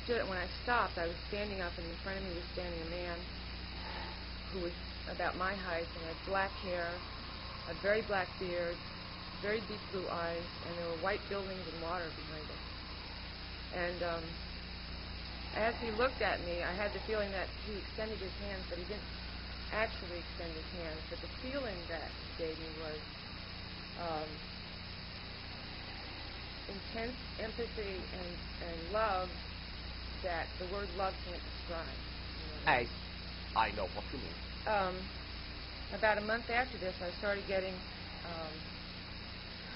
when I stopped, I was standing up, and in front of me was standing a man who was about my height and had black hair, a very black beard, very deep blue eyes, and there were white buildings and water behind him. And as he looked at me, I had the feeling that he extended his hands, but he didn't actually extend his hands. But the feeling that he gave me was intense empathy and love that the word love can't describe. You know? I know what you mean. About a month after this, I started getting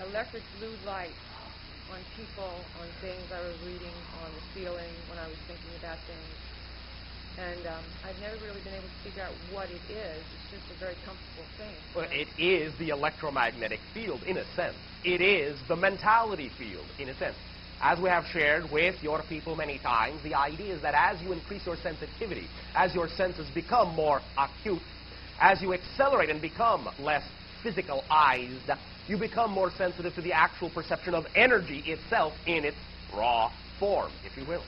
electric blue light on people, on things I was reading, on the ceiling, when I was thinking about things. And I've never really been able to figure out what it is. It's just a very comfortable thing. Well, it is the electromagnetic field, in a sense. It is the mentality field, in a sense. As we have shared with your people many times, the idea is that as you increase your sensitivity, as your senses become more acute, as you accelerate and become less physicalized, you become more sensitive to the actual perception of energy itself in its raw form, if you will.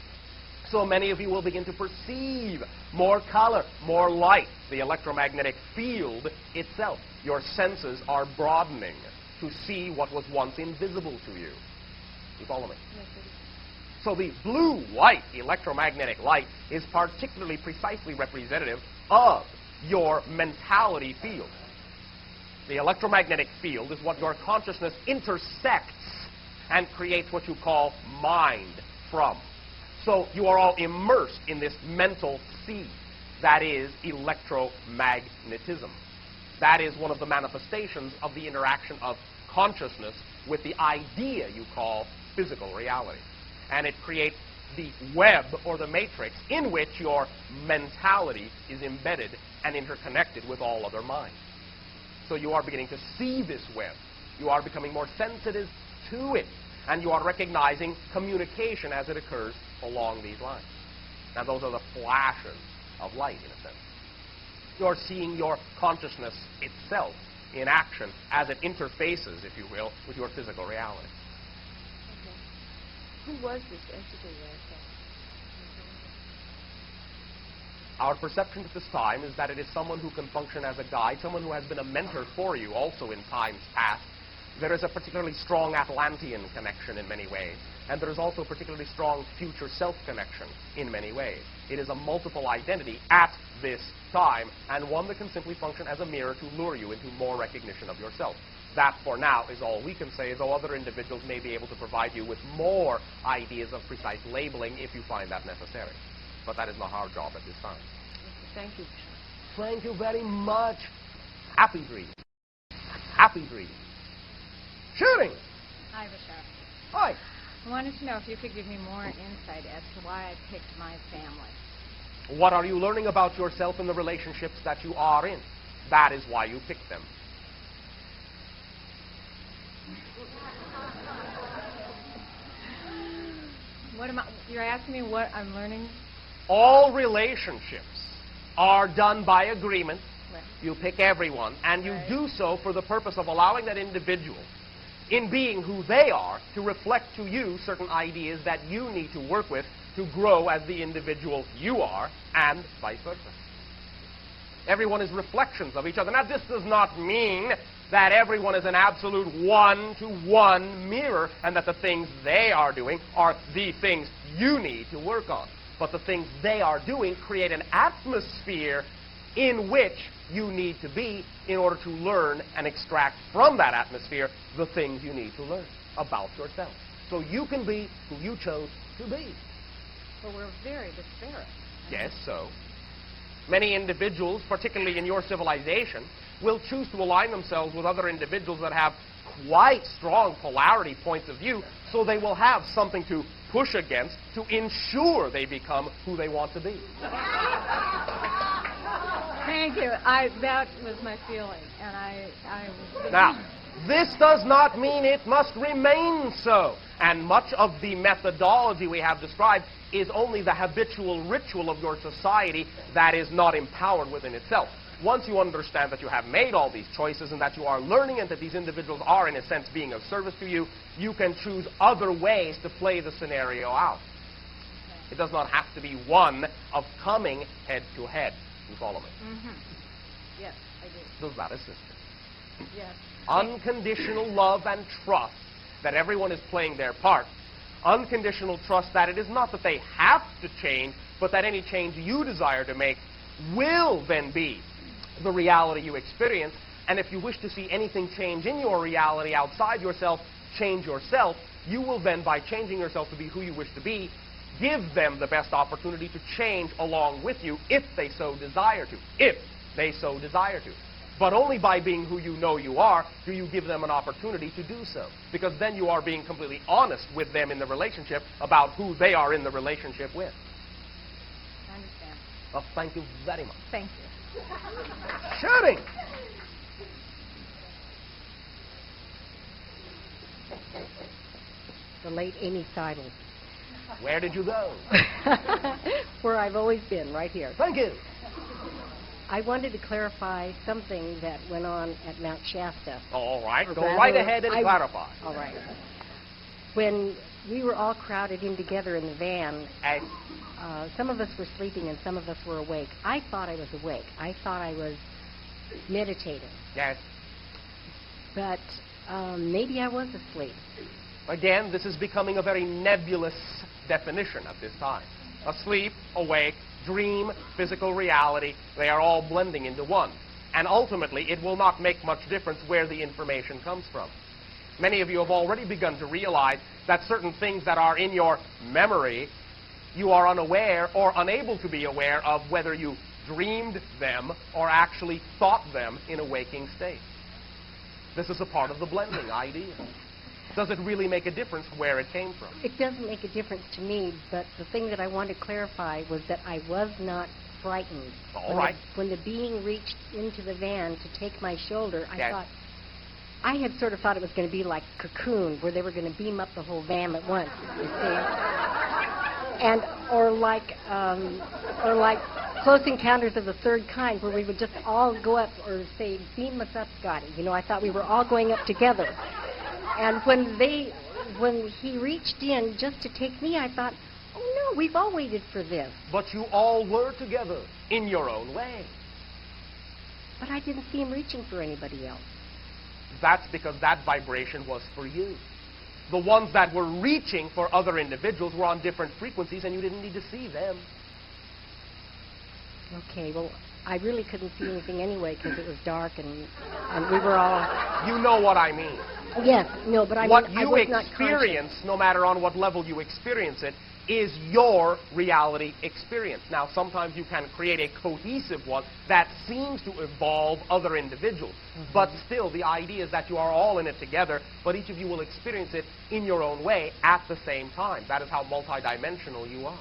So many of you will begin to perceive more color, more light, the electromagnetic field itself. Your senses are broadening to see what was once invisible to you. You follow me? Yes, it is. So the blue-white electromagnetic light is particularly precisely representative of your mentality field. The electromagnetic field is what your consciousness intersects and creates what you call mind from. So you are all immersed in this mental sea that is electromagnetism. That is one of the manifestations of the interaction of consciousness with the idea you call physical reality. And it creates the web or the matrix in which your mentality is embedded and interconnected with all other minds. So you are beginning to see this web. You are becoming more sensitive to it. And you are recognizing communication as it occurs along these lines. Now, those are the flashes of light, in a sense. You're seeing your consciousness itself in action as it interfaces, if you will, with your physical reality. Okay. Who was this entity that I saw? Our perception at this time is that it is someone who can function as a guide, someone who has been a mentor for you also in times past. There is a particularly strong Atlantean connection in many ways, and there is also a particularly strong future self connection in many ways. It is a multiple identity at this time, and one that can simply function as a mirror to lure you into more recognition of yourself. That, for now, is all we can say, though other individuals may be able to provide you with more ideas of precise labeling if you find that necessary. But that is not our job at this time. Thank you. Thank you very much. Happy dreams. Happy dreams. Shooting. Hi, Bashar. Hi. I wanted to know if you could give me more insight as to why I picked my family. What are you learning about yourself in the relationships that you are in? That is why you picked them. You're asking me what I'm learning? All relationships are done by agreement. Right. You pick everyone, and you do so for the purpose of allowing that individual, in being who they are, to reflect to you certain ideas that you need to work with to grow as the individual you are, and vice versa. Everyone is reflections of each other. Now, this does not mean that everyone is an absolute one-to-one mirror, and that the things they are doing are the things you need to work on. But the things they are doing create an atmosphere in which you need to be in order to learn and extract from that atmosphere the things you need to learn about yourself. So you can be who you chose to be. But we're very disparate. Yes, so. Many individuals, particularly in your civilization, will choose to align themselves with other individuals that have quite strong polarity points of view, so they will have something to push against to ensure they become who they want to be. Thank you. That was my feeling, and I was... Now, this does not mean it must remain so. And much of the methodology we have described is only the habitual ritual of your society that is not empowered within itself. Once you understand that you have made all these choices and that you are learning and that these individuals are, in a sense, being of service to you, you can choose other ways to play the scenario out. It does not have to be one of coming head to head. You follow me? Mm-hmm. Yes, I do. Does that assist you? Yes. Unconditional love and trust that everyone is playing their part. Unconditional trust that it is not that they have to change, but that any change you desire to make will then be the reality you experience. And if you wish to see anything change in your reality outside yourself, change yourself, you will then, by changing yourself to be who you wish to be, give them the best opportunity to change along with you if they so desire to. If they so desire to. But only by being who you know you are do you give them an opportunity to do so. Because then you are being completely honest with them in the relationship about who they are in the relationship with. I understand. Well, thank you very much. Thank you. Shooting! The late Amy Seidel. Where did you go? Where I've always been, right here. Thank you. I wanted to clarify something that went on at Mount Shasta. All right, Or go rather, right ahead and clarify. All right. When we were all crowded in together in the van, And some of us were sleeping and some of us were awake. I thought I was awake. I thought I was meditating. yes, But maybe I was asleep. again, this is becoming a very nebulous definition at this time. Asleep, awake, dream, physical reality, they are all blending into one. And ultimately, it will not make much difference where the information comes from. Many of you have already begun to realize that certain things that are in your memory, you are unaware or unable to be aware of whether you dreamed them or actually thought them in a waking state. This is a part of the blending idea. Does it really make a difference where it came from? It doesn't make a difference to me, but the thing that I wanted to clarify was that I was not frightened. All right. When the being reached into the van to take my shoulder, I Yes. thought, I had sort of thought it was going to be like Cocoon, where they were going to beam up the whole van at once, you see. And, or like Close Encounters of the Third Kind, where we would just all go up, or say, beam us up, Scotty. You know, I thought we were all going up together. And when he reached in just to take me, I thought, oh no, we've all waited for this. But you all were together in your own way. But I didn't see him reaching for anybody else. That's because that vibration was for you. The ones that were reaching for other individuals were on different frequencies, and you didn't need to see them. Okay, well, I really couldn't see anything anyway because it was dark and we were all... You know what I mean. Yes, no, but I What mean, I you was not conscious. experience, no matter on what level you experience it, is your reality experience. Now, sometimes you can create a cohesive one that seems to evolve other individuals. But still, the idea is that you are all in it together, but each of you will experience it in your own way at the same time. That is how multidimensional you are.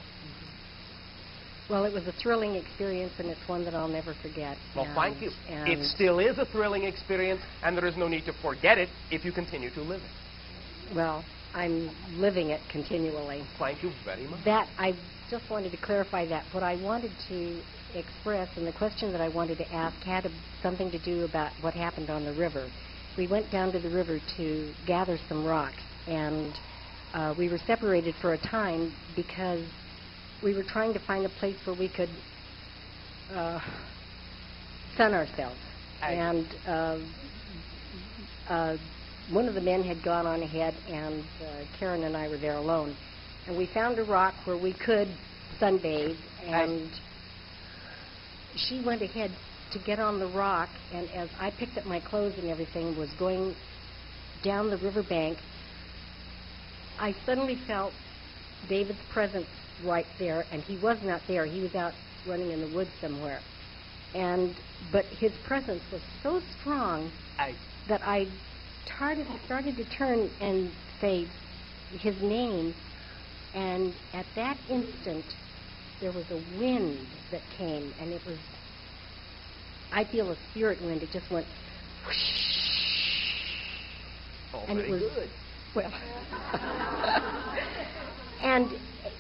Well, it was a thrilling experience, and it's one that I'll never forget. Well, thank you. And It still is a thrilling experience, and there is no need to forget it if you continue to live it. well, I'm living it continually. Thank you very much. That, I just wanted to clarify that. What I wanted to express and the question that I wanted to ask had something to do about what happened on the river. We went down to the river to gather some rocks, and we were separated for a time because we were trying to find a place where we could sun ourselves. And one of the men had gone on ahead, and Karen and I were there alone. And we found a rock where we could sunbathe, and she went ahead to get on the rock, and as I picked up my clothes and everything, was going down the riverbank, I suddenly felt David's presence right there, and he was not there. He was out running in the woods somewhere. But his presence was so strong that I started to turn and say his name, and at that instant there was a wind that came, and it was, I feel a spirit wind. It just went whoosh. Oh, And it very was- good. Well, and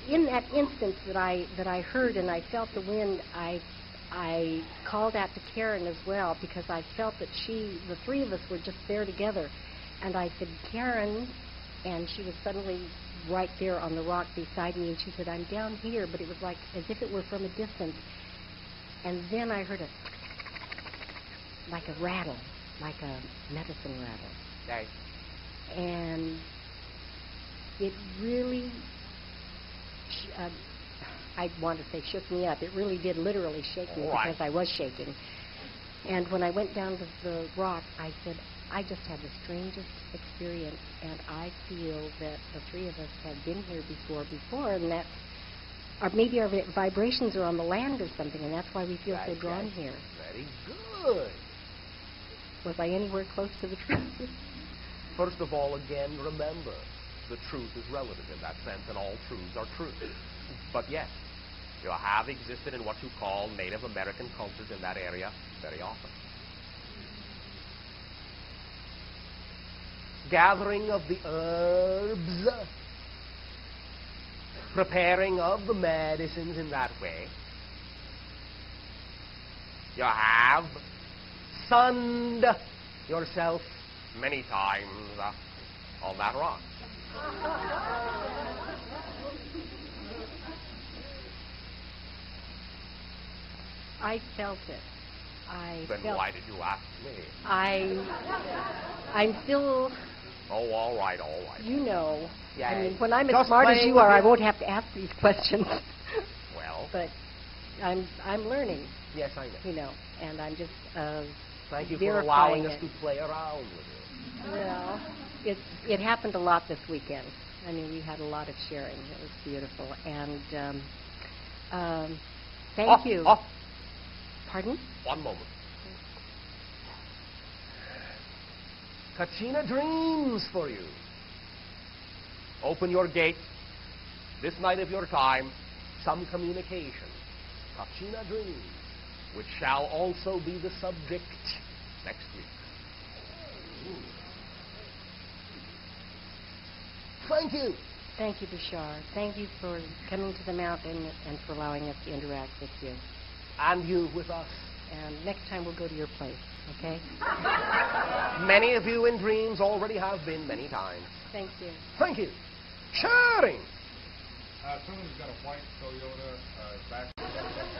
in that instant that I heard and I felt the wind, I called out to Karen as well, because I felt that the three of us were just there together. And I said, Karen, and she was suddenly right there on the rock beside me, and she said, I'm down here, but it was like as if it were from a distance. And then I heard like a rattle, like a medicine rattle. Right. And it really, I want to say shook me up. It really did literally shake me Right. because I was shaking. And when I went down to the rock, I said, I just had the strangest experience, and I feel that the three of us have been here before, and that, or maybe our vibrations are on the land or something, and that's why we feel so drawn here. Very good. Was I anywhere close to the truth? First of all, again, remember, the truth is relative in that sense, and all truths are true. But yes, you have existed in what you call Native American cultures in that area very often. Gathering of the herbs, preparing of the medicines in that way. You have sunned yourself many times on that rock. I felt it. Then why did you ask me? I'm still, Oh, all right. you know. Yeah, I mean, when I'm as just smart as playing you with are, I you. won't have to ask these questions. Well, But I'm learning, yes, I know. you know, and I'm just Thank you for verifying allowing us it. to play around with you. Well, it happened a lot this weekend. I mean, we had a lot of sharing. It was beautiful, and thank you. Oh, Pardon? one moment. Kachina dreams for you. Open your gate. This night of your time, some communication. Kachina dreams, which shall also be the subject next week. Thank you. Thank you, Bashar. Thank you for coming to the mountain and for allowing us to interact with you. And you with us. And next time we'll go to your place, okay? Many of you in dreams already have been many times. Thank you. Thank you. Sharing. Someone's got a white Toyota back.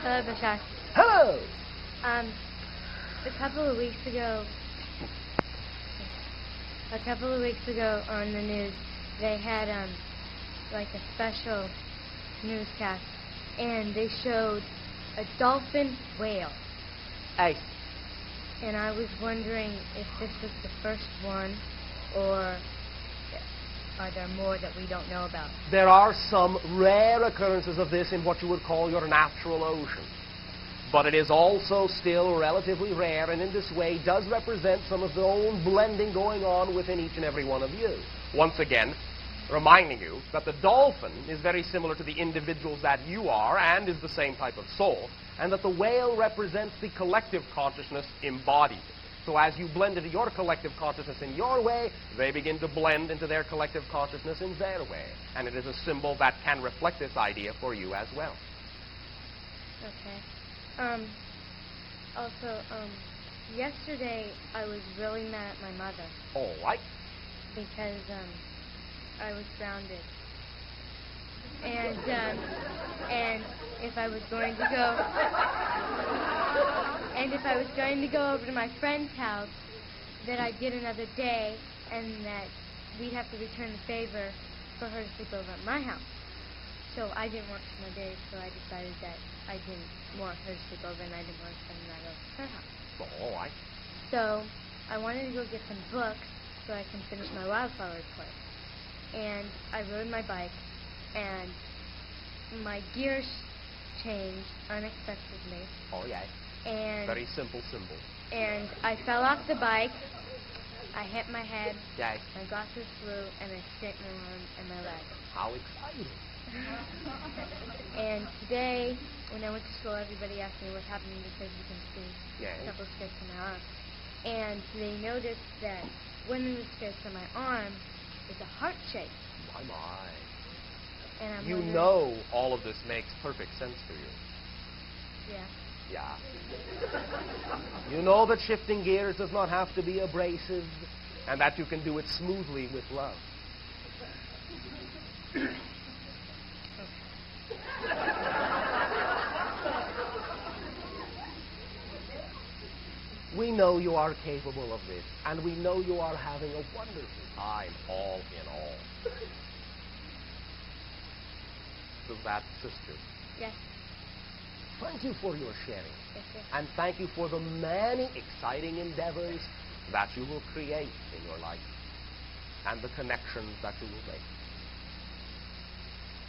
Hello, Bashar. Hello. A couple of weeks ago on the news, they had like a special newscast, and they showed a dolphin whale. Hey. And I was wondering if this was the first one, or are there more that we don't know about? There are some rare occurrences of this in what you would call your natural ocean. But it is also still relatively rare, and in this way does represent some of the own blending going on within each and every one of you. Once again, reminding you that the dolphin is very similar to the individuals that you are and is the same type of soul, and that the whale represents the collective consciousness embodied. So as you blend into your collective consciousness in your way, they begin to blend into their collective consciousness in their way. And it is a symbol that can reflect this idea for you as well. Okay. Also, yesterday I was really mad at my mother All right. because I was grounded. And if I was going to go over to my friend's house, that I'd get another day, and that we'd have to return the favor for her to sleep over at my house. So I didn't want 2 more days, so I decided that I didn't want her to sleep over, and I didn't want to spend the night over at her house. All right. So I wanted to go get some books so I can finish my wildflower report. And I rode my bike, and my gears changed unexpectedly. Oh, yeah. And Very simple symbol. and I fell off the bike. I hit my head. Yeah. I got through flu, and I scraped my arm and my leg. How exciting. And today, when I went to school, everybody asked me what happened because you can see Yeah. several scrapes on my arm. And they noticed that one of the scrapes on my arm is a heart shape. My, my. And I'm You wondering- know all of this makes perfect sense to you. Yeah. Yeah. You know that shifting gears does not have to be abrasive, and that you can do it smoothly with love. We know you are capable of this, and we know you are having a wonderful time, all in all. Does that assist you? Yes. Thank you for your sharing. Yes, sir. And thank you for the many exciting endeavors that you will create in your life and the connections that you will make.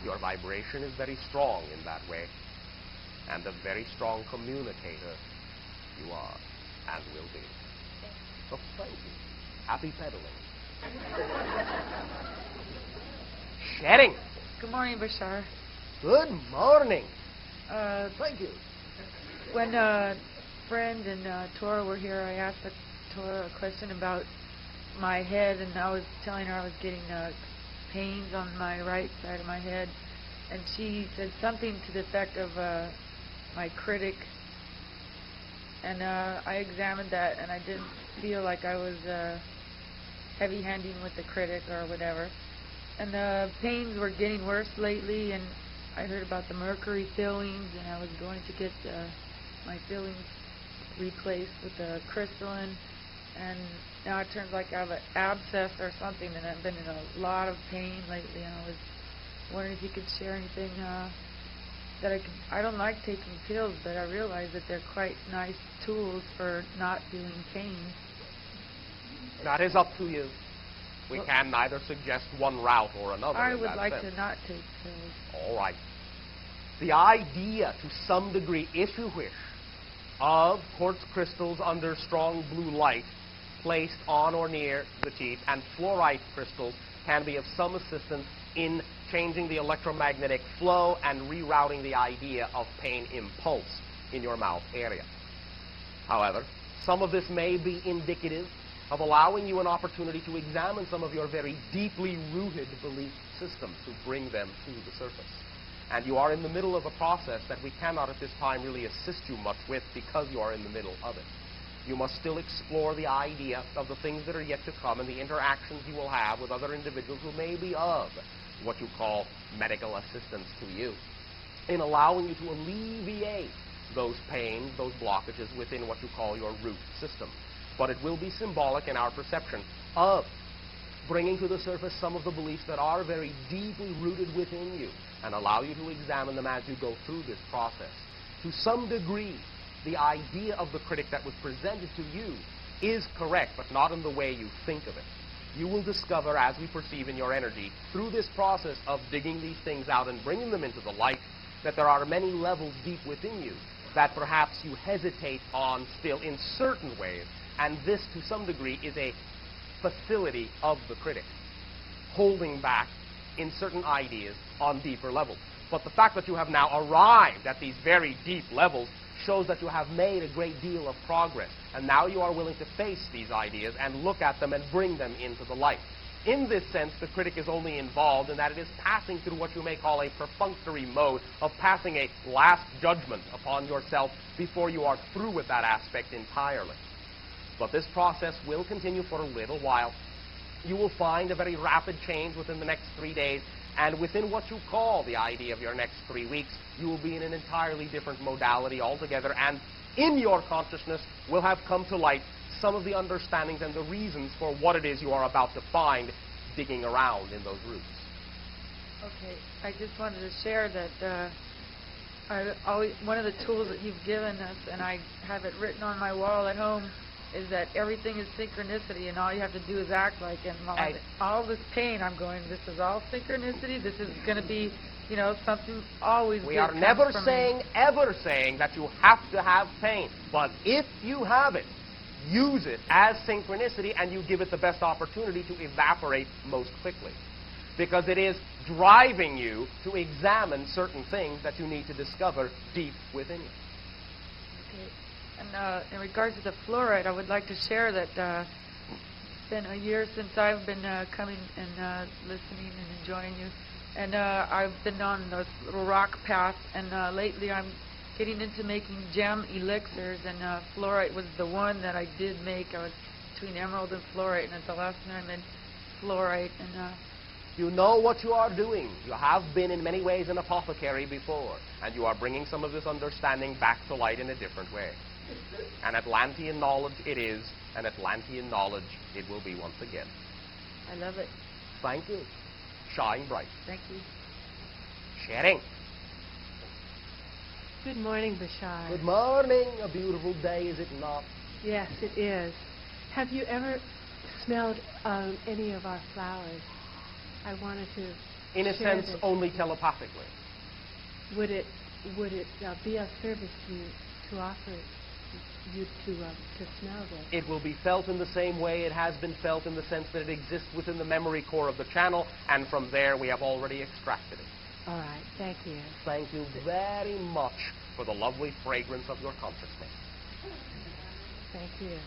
Your vibration is very strong in that way, and a very strong communicator you are and will be. So thank you. Happy pedaling. Sharing. Good morning, Bashar. Good morning. Thank you. When Friend and Tora were here, I asked Tora a question about my head, and I was telling her I was getting pains on my right side of my head, and she said something to the effect of my critic, and I examined that, and I didn't feel like I was heavy-handing with the critic or whatever, and the pains were getting worse lately, and I heard about the mercury fillings, and I was going to get my fillings replaced with a crystalline, and now it turns like I have an abscess or something, and I've been in a lot of pain lately, and I was wondering if you could share anything that I could. I don't like taking pills, but I realize that they're quite nice tools for not feeling pain. That is up to you. We can neither suggest one route or another. I in would that like sense. to not take pills. All right. The idea, to some degree, if you wish, of quartz crystals under strong blue light placed on or near the teeth, and fluorite crystals can be of some assistance in changing the electromagnetic flow and rerouting the idea of pain impulse in your mouth area. However, some of this may be indicative of allowing you an opportunity to examine some of your very deeply rooted belief systems, to bring them to the surface. And you are in the middle of a process that we cannot at this time really assist you much with because you are in the middle of it. You must still explore the idea of the things that are yet to come and the interactions you will have with other individuals who may be of what you call medical assistance to you, in allowing you to alleviate those pains, those blockages within what you call your root system. But it will be symbolic in our perception of bringing to the surface some of the beliefs that are very deeply rooted within you, and allow you to examine them as you go through this process. To some degree, the idea of the critic that was presented to you is correct, but not in the way you think of it. You will discover, as we perceive in your energy, through this process of digging these things out and bringing them into the light, that there are many levels deep within you that perhaps you hesitate on still in certain ways, and this, to some degree, is a facility of the critic, holding back in certain ideas on deeper levels. But the fact that you have now arrived at these very deep levels shows that you have made a great deal of progress, and now you are willing to face these ideas and look at them and bring them into the light. In this sense, the critic is only involved in that it is passing through what you may call a perfunctory mode of passing a last judgment upon yourself before you are through with that aspect entirely. But this process will continue for a little while. You will find a very rapid change within the next 3 days, and within what you call the idea of your next 3 weeks, you will be in an entirely different modality altogether, and in your consciousness will have come to light some of the understandings and the reasons for what it is you are about to find digging around in those roots. Okay, I just wanted to share that one of the tools that you've given us, and I have it written on my wall at home, is that everything is synchronicity, and all you have to do is act like it. And all this pain, I'm going, this is all synchronicity. This is going to be, you know, something always. We are never saying, ever saying, that you have to have pain. But if you have it, use it as synchronicity, and you give it the best opportunity to evaporate most quickly. Because it is driving you to examine certain things that you need to discover deep within you. Okay. And in regards to the fluoride, I would like to share that it's been a year since I've been coming and listening and enjoying you. And I've been on this little rock path, and lately I'm getting into making gem elixirs, and fluorite was the one that I did make. I was between emerald and fluorite, and at the last minute I made fluorite. And You know what you are doing. You have been in many ways an apothecary before, and you are bringing some of this understanding back to light in a different way. An Atlantean knowledge it is, an Atlantean knowledge it will be once again. I love it. Thank you. Shine bright. Thank you. Sharing. Good morning, Bashar. Good morning. A beautiful day, is it not? Yes, it is. Have you ever smelled any of our flowers? I wanted to In a share sense, this. only telepathically. Would it be of service to you to offer you to smell this? It will be felt in the same way it has been felt, in the sense that it exists within the memory core of the channel, and from there we have already extracted it. All right, thank you. Thank you very much for the lovely fragrance of your consciousness. Thank you.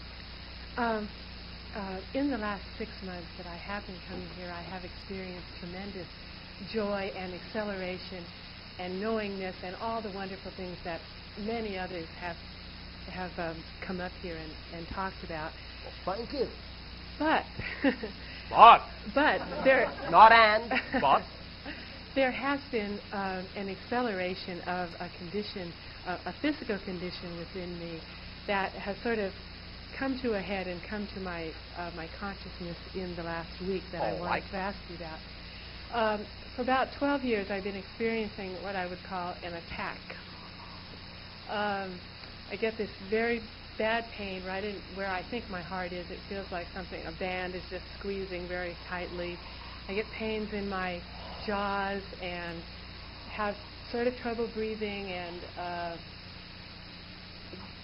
In the last 6 months that I have been coming here, I have experienced tremendous joy and acceleration and knowingness and all the wonderful things that many others have come up here and talked about. Well, thank you. But But there not and but there has been an acceleration of a condition, a physical condition within me that has sort of come to a head and come to my consciousness in the last week that I wanted to ask you about. For about 12 years, I've been experiencing what I would call an attack. I get this very bad pain right in where I think my heart is. It feels like a band is just squeezing very tightly. I get pains in my jaws and have sort of trouble breathing, and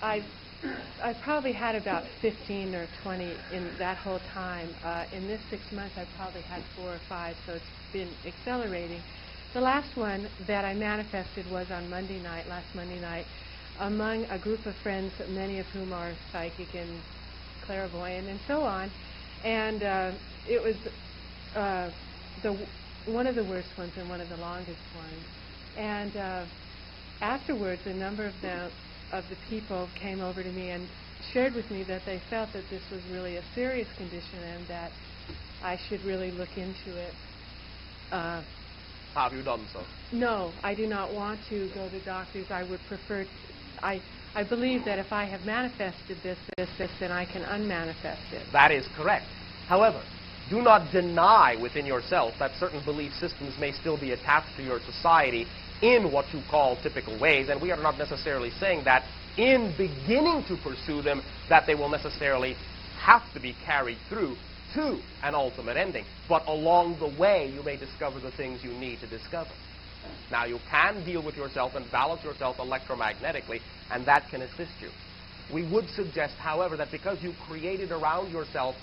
I've probably had about 15 or 20 in that whole time. In this 6 months, I've probably had 4 or 5, so it's been accelerating. The last one that I manifested was on last Monday night, among a group of friends, many of whom are psychic and clairvoyant and so on. And it was one of the worst ones and one of the longest ones. And afterwards, a number of the people came over to me and shared with me that they felt that this was really a serious condition and that I should really look into it. have you done so? No, I do not want to go to doctors. I would prefer. I believe that if I have manifested this, then I can unmanifest it. That is correct. However, do not deny within yourself that certain belief systems may still be attached to your society in what you call typical ways, and we are not necessarily saying that in beginning to pursue them that they will necessarily have to be carried through to an ultimate ending. But along the way, you may discover the things you need to discover. Now, you can deal with yourself and balance yourself electromagnetically, and that can assist you. We would suggest, however, that because you created around yourself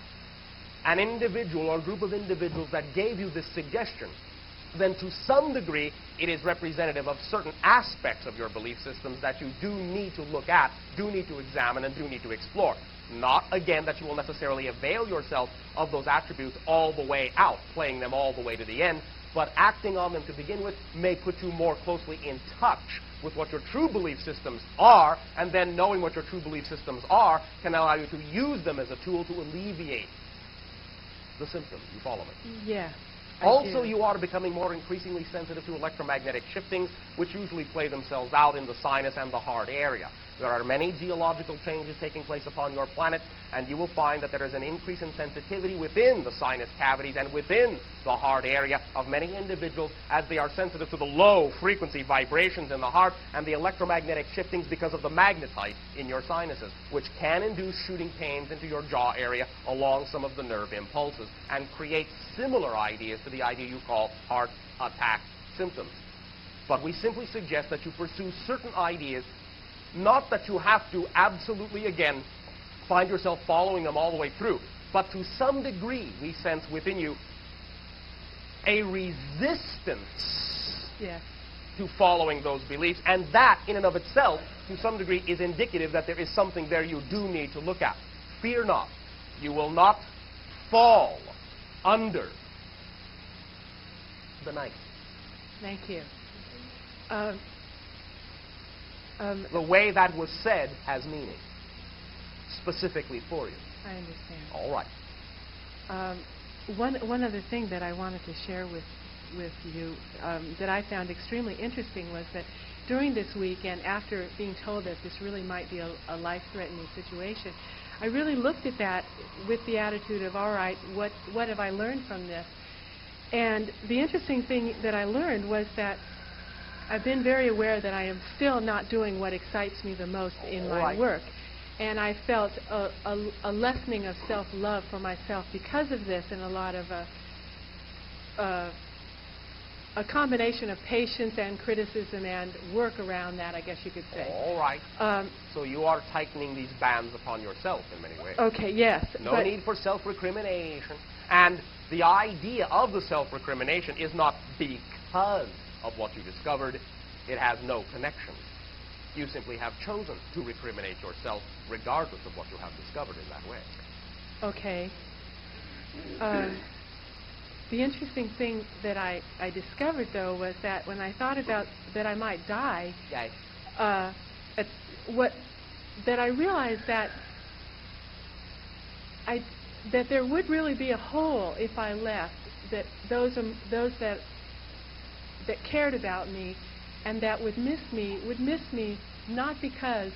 an individual or group of individuals that gave you this suggestion, then to some degree it is representative of certain aspects of your belief systems that you do need to look at, do need to examine, and do need to explore. Not, again, that you will necessarily avail yourself of those attributes all the way out, playing them all the way to the end, but acting on them to begin with may put you more closely in touch with what your true belief systems are, and then knowing what your true belief systems are can allow you to use them as a tool to alleviate the symptoms. You follow me? Yeah. Also, you are becoming more increasingly sensitive to electromagnetic shiftings, which usually play themselves out in the sinus and the heart area. There are many geological changes taking place upon your planet, and you will find that there is an increase in sensitivity within the sinus cavities and within the heart area of many individuals as they are sensitive to the low frequency vibrations in the heart and the electromagnetic shiftings because of the magnetite in your sinuses, which can induce shooting pains into your jaw area along some of the nerve impulses and create similar ideas to the idea you call heart attack symptoms. But we simply suggest that you pursue certain ideas. Not that you have to absolutely, again, find yourself following them all the way through, but to some degree we sense within you a resistance to following those beliefs, and that in and of itself, to some degree, is indicative that there is something there you do need to look at. Fear not. You will not fall under the knife. Thank you. The way that was said has meaning, specifically for you. I understand. All right. one other thing that I wanted to share with you that I found extremely interesting was that during this week and after being told that this really might be a life-threatening situation, I really looked at that with the attitude of, all right, what have I learned from this? And the interesting thing that I learned was that I've been very aware that I am still not doing what excites me the most in my work. And I felt a lessening of self-love for myself because of this, and a lot of a combination of patience and criticism and work around that, I guess you could say. All right. So you are tightening these bands upon yourself in many ways. Okay, yes. No need for self-recrimination. And the idea of the self-recrimination is not because of what you discovered. It has no connection. You simply have chosen to recriminate yourself regardless of what you have discovered in that way. Okay. The interesting thing that I discovered, though, was that when I thought about that I might die, Yes. that I realized that that there would really be a hole if I left, that those that cared about me and that would miss me not because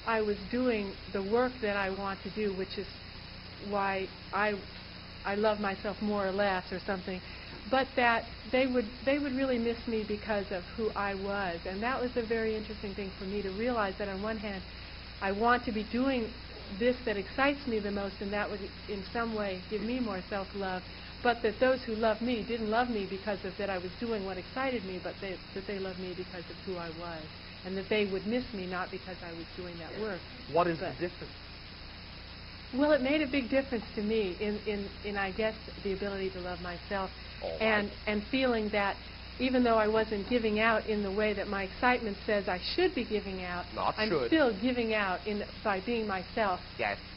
I was doing the work that I want to do, which is why I love myself more or less or something, but that they would really miss me because of who I was. And that was a very interesting thing for me to realize, that on one hand I want to be doing this that excites me the most, and that would in some way give me more self-love, but that those who loved me didn't love me because of that I was doing what excited me, but that they loved me because of who I was, and that they would miss me not because I was doing that work. What is the difference? Well, it made a big difference to me in I guess, the ability to love myself, and feeling that even though I wasn't giving out in the way that my excitement says I should be giving out, I'm still giving out by being myself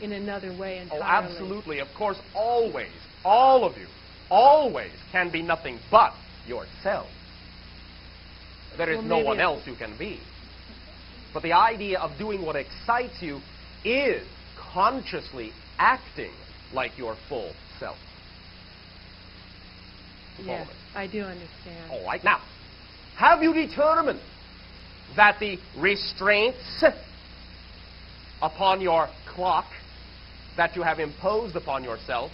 in another way entirely. Oh, absolutely. Of course, always, all of you, always can be nothing but yourself. There is no one else you can be. But the idea of doing what excites you is consciously acting like your full self. Yes, I do understand. All right. Now, have you determined that the restraints upon your clock that you have imposed upon yourself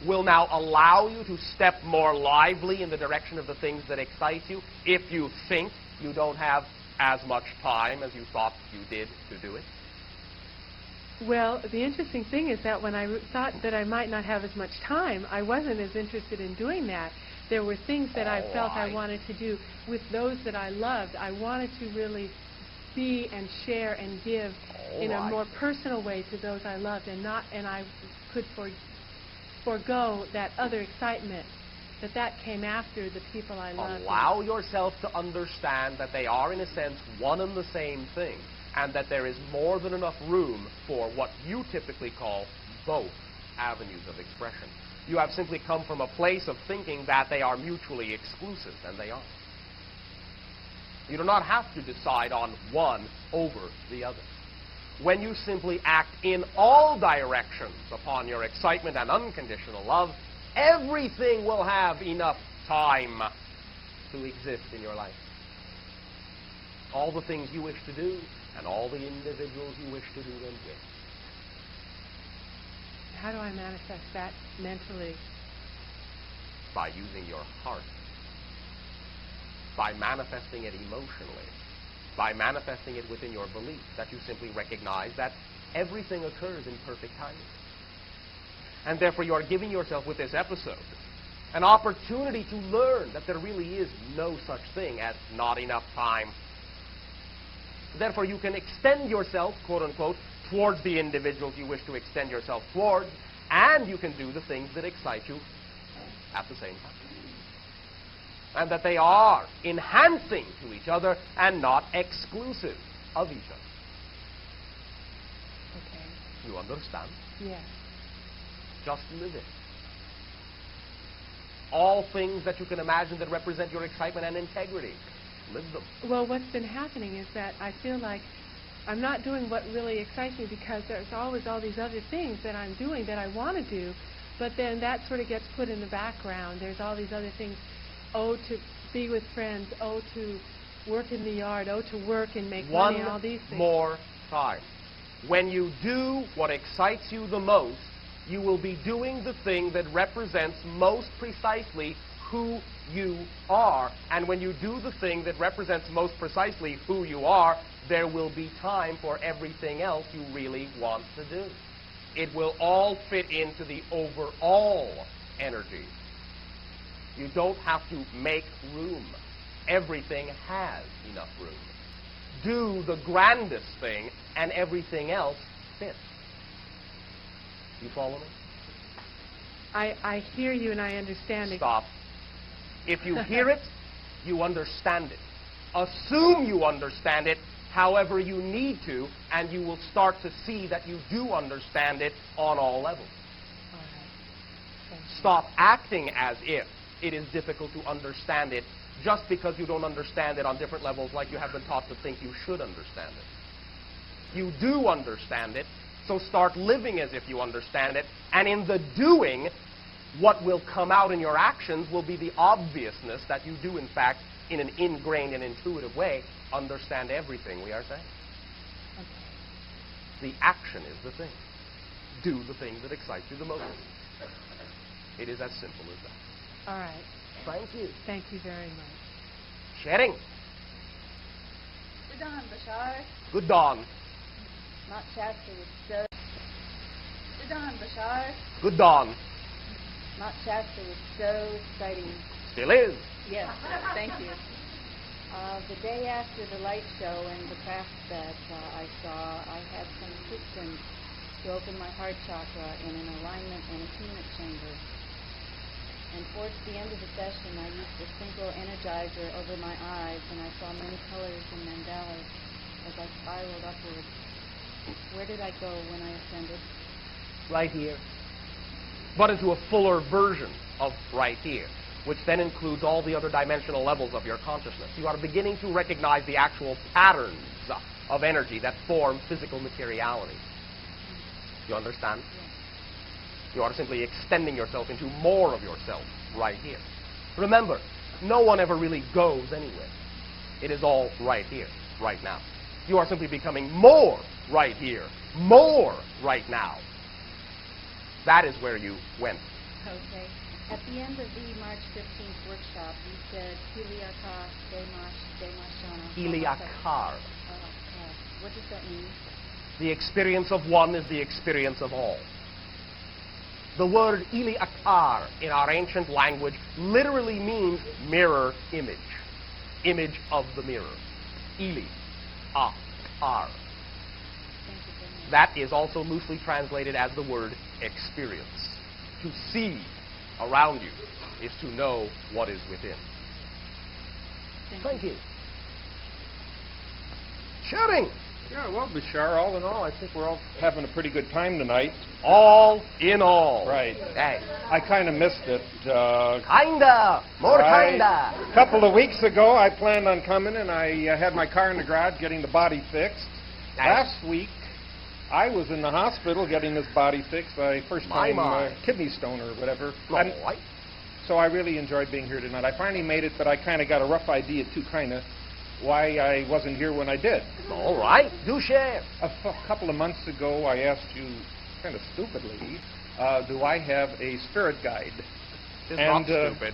will now allow you to step more lively in the direction of the things that excite you if you think you don't have as much time as you thought you did to do it? Well, the interesting thing is that when I thought that I might not have as much time, I wasn't as interested in doing that. There were things that I felt I wanted to do with those that I loved. I wanted to really be and share and give in a more personal way to those I loved, and I could forego that other excitement that came after the people I loved. Allow yourself to understand that they are, in a sense, one and the same thing, and that there is more than enough room for what you typically call both avenues of expression. You have simply come from a place of thinking that they are mutually exclusive, and they aren't. You do not have to decide on one over the other. When you simply act in all directions upon your excitement and unconditional love, everything will have enough time to exist in your life. All the things you wish to do, and all the individuals you wish to do them with. How do I manifest that mentally? By using your heart. By manifesting it emotionally. By manifesting it within your belief, that you simply recognize that everything occurs in perfect timing. And therefore you are giving yourself with this episode an opportunity to learn that there really is no such thing as not enough time. Therefore you can extend yourself, quote unquote, towards the individuals you wish to extend yourself towards, and you can do the things that excite you at the same time. And that they are enhancing to each other and not exclusive of each other. Okay. You understand? Yes. Just live it. All things that you can imagine that represent your excitement and integrity, live them. Well, what's been happening is that I feel like I'm not doing what really excites me because there's always all these other things that I'm doing that I want to do, But then that sort of gets put in the background. There's all these other things. Oh, to be with friends. Oh, to work in the yard. Oh, to work and make money. All these things. One more time. When you do what excites you the most, you will be doing the thing that represents most precisely who you are. And when you do the thing that represents most precisely who you are, there will be time for everything else you really want to do. It will all fit into the overall energy. You don't have to make room. Everything has enough room. Do the grandest thing, and everything else fits. You follow me? I hear you and I understand it. Stop. If you hear it, you understand it. Assume you understand it however you need to, and you will start to see that you do understand it on all levels. All right. Thank you. Stop acting as if it is difficult to understand it just because you don't understand it on different levels like you have been taught to think you should understand it. You do understand it, so start living as if you understand it, and in the doing, what will come out in your actions will be the obviousness that you do, in fact, in an ingrained and intuitive way, understand everything we are saying. Okay. The action is the thing. Do the thing that excites you the most. It is as simple as that. All right. Thank you. Thank you very much. Sharing. Good dawn, Bashar. Good dawn. Mount Shasta was so... Good dawn, Bashar. Good dawn. Mount Shasta was so exciting. Still is. Yes, thank you. The day after the light show and the craft that I saw, I had some assistance to open my heart chakra in an alignment and attunement chamber. And towards the end of the session, I used the synchro energizer over my eyes, and I saw many colors and mandalas as I spiraled upwards. Where did I go when I ascended? Right here. But into a fuller version of right here, which then includes all the other dimensional levels of your consciousness. You are beginning to recognize the actual patterns of energy that form physical materiality. You understand? Yes. You are simply extending yourself into more of yourself right here. Remember, no one ever really goes anywhere. It is all right here, right now. You are simply becoming more right here, more right now. That is where you went. Okay. At the end of the March 15th workshop, you said, Heliakar, Demashana. Heliakar. What does that mean? The experience of one is the experience of all. The word Iliakar in our ancient language literally means mirror image. Image of the mirror. Ili. Akar. Thank you very much. That is also loosely translated as the word experience. To see around you is to know what is within. Thank you. Shouting. Yeah, well, Bashar, all in all, I think we're all having a pretty good time tonight. All in all. Right. Hey. I kind of missed it. Kinda. More right. kinda. A couple of weeks ago, I planned on coming, and I had my car in the garage getting the body fixed. Nice. Last week, I was in the hospital getting this body fixed. First time kidney stone or whatever. Right. So I really enjoyed being here tonight. I finally made it, but I kind of got a rough idea, too, kind of, why I wasn't here when I did. All right. Do share. A couple of months ago, I asked you, kind of stupidly, do I have a spirit guide? It's not stupid.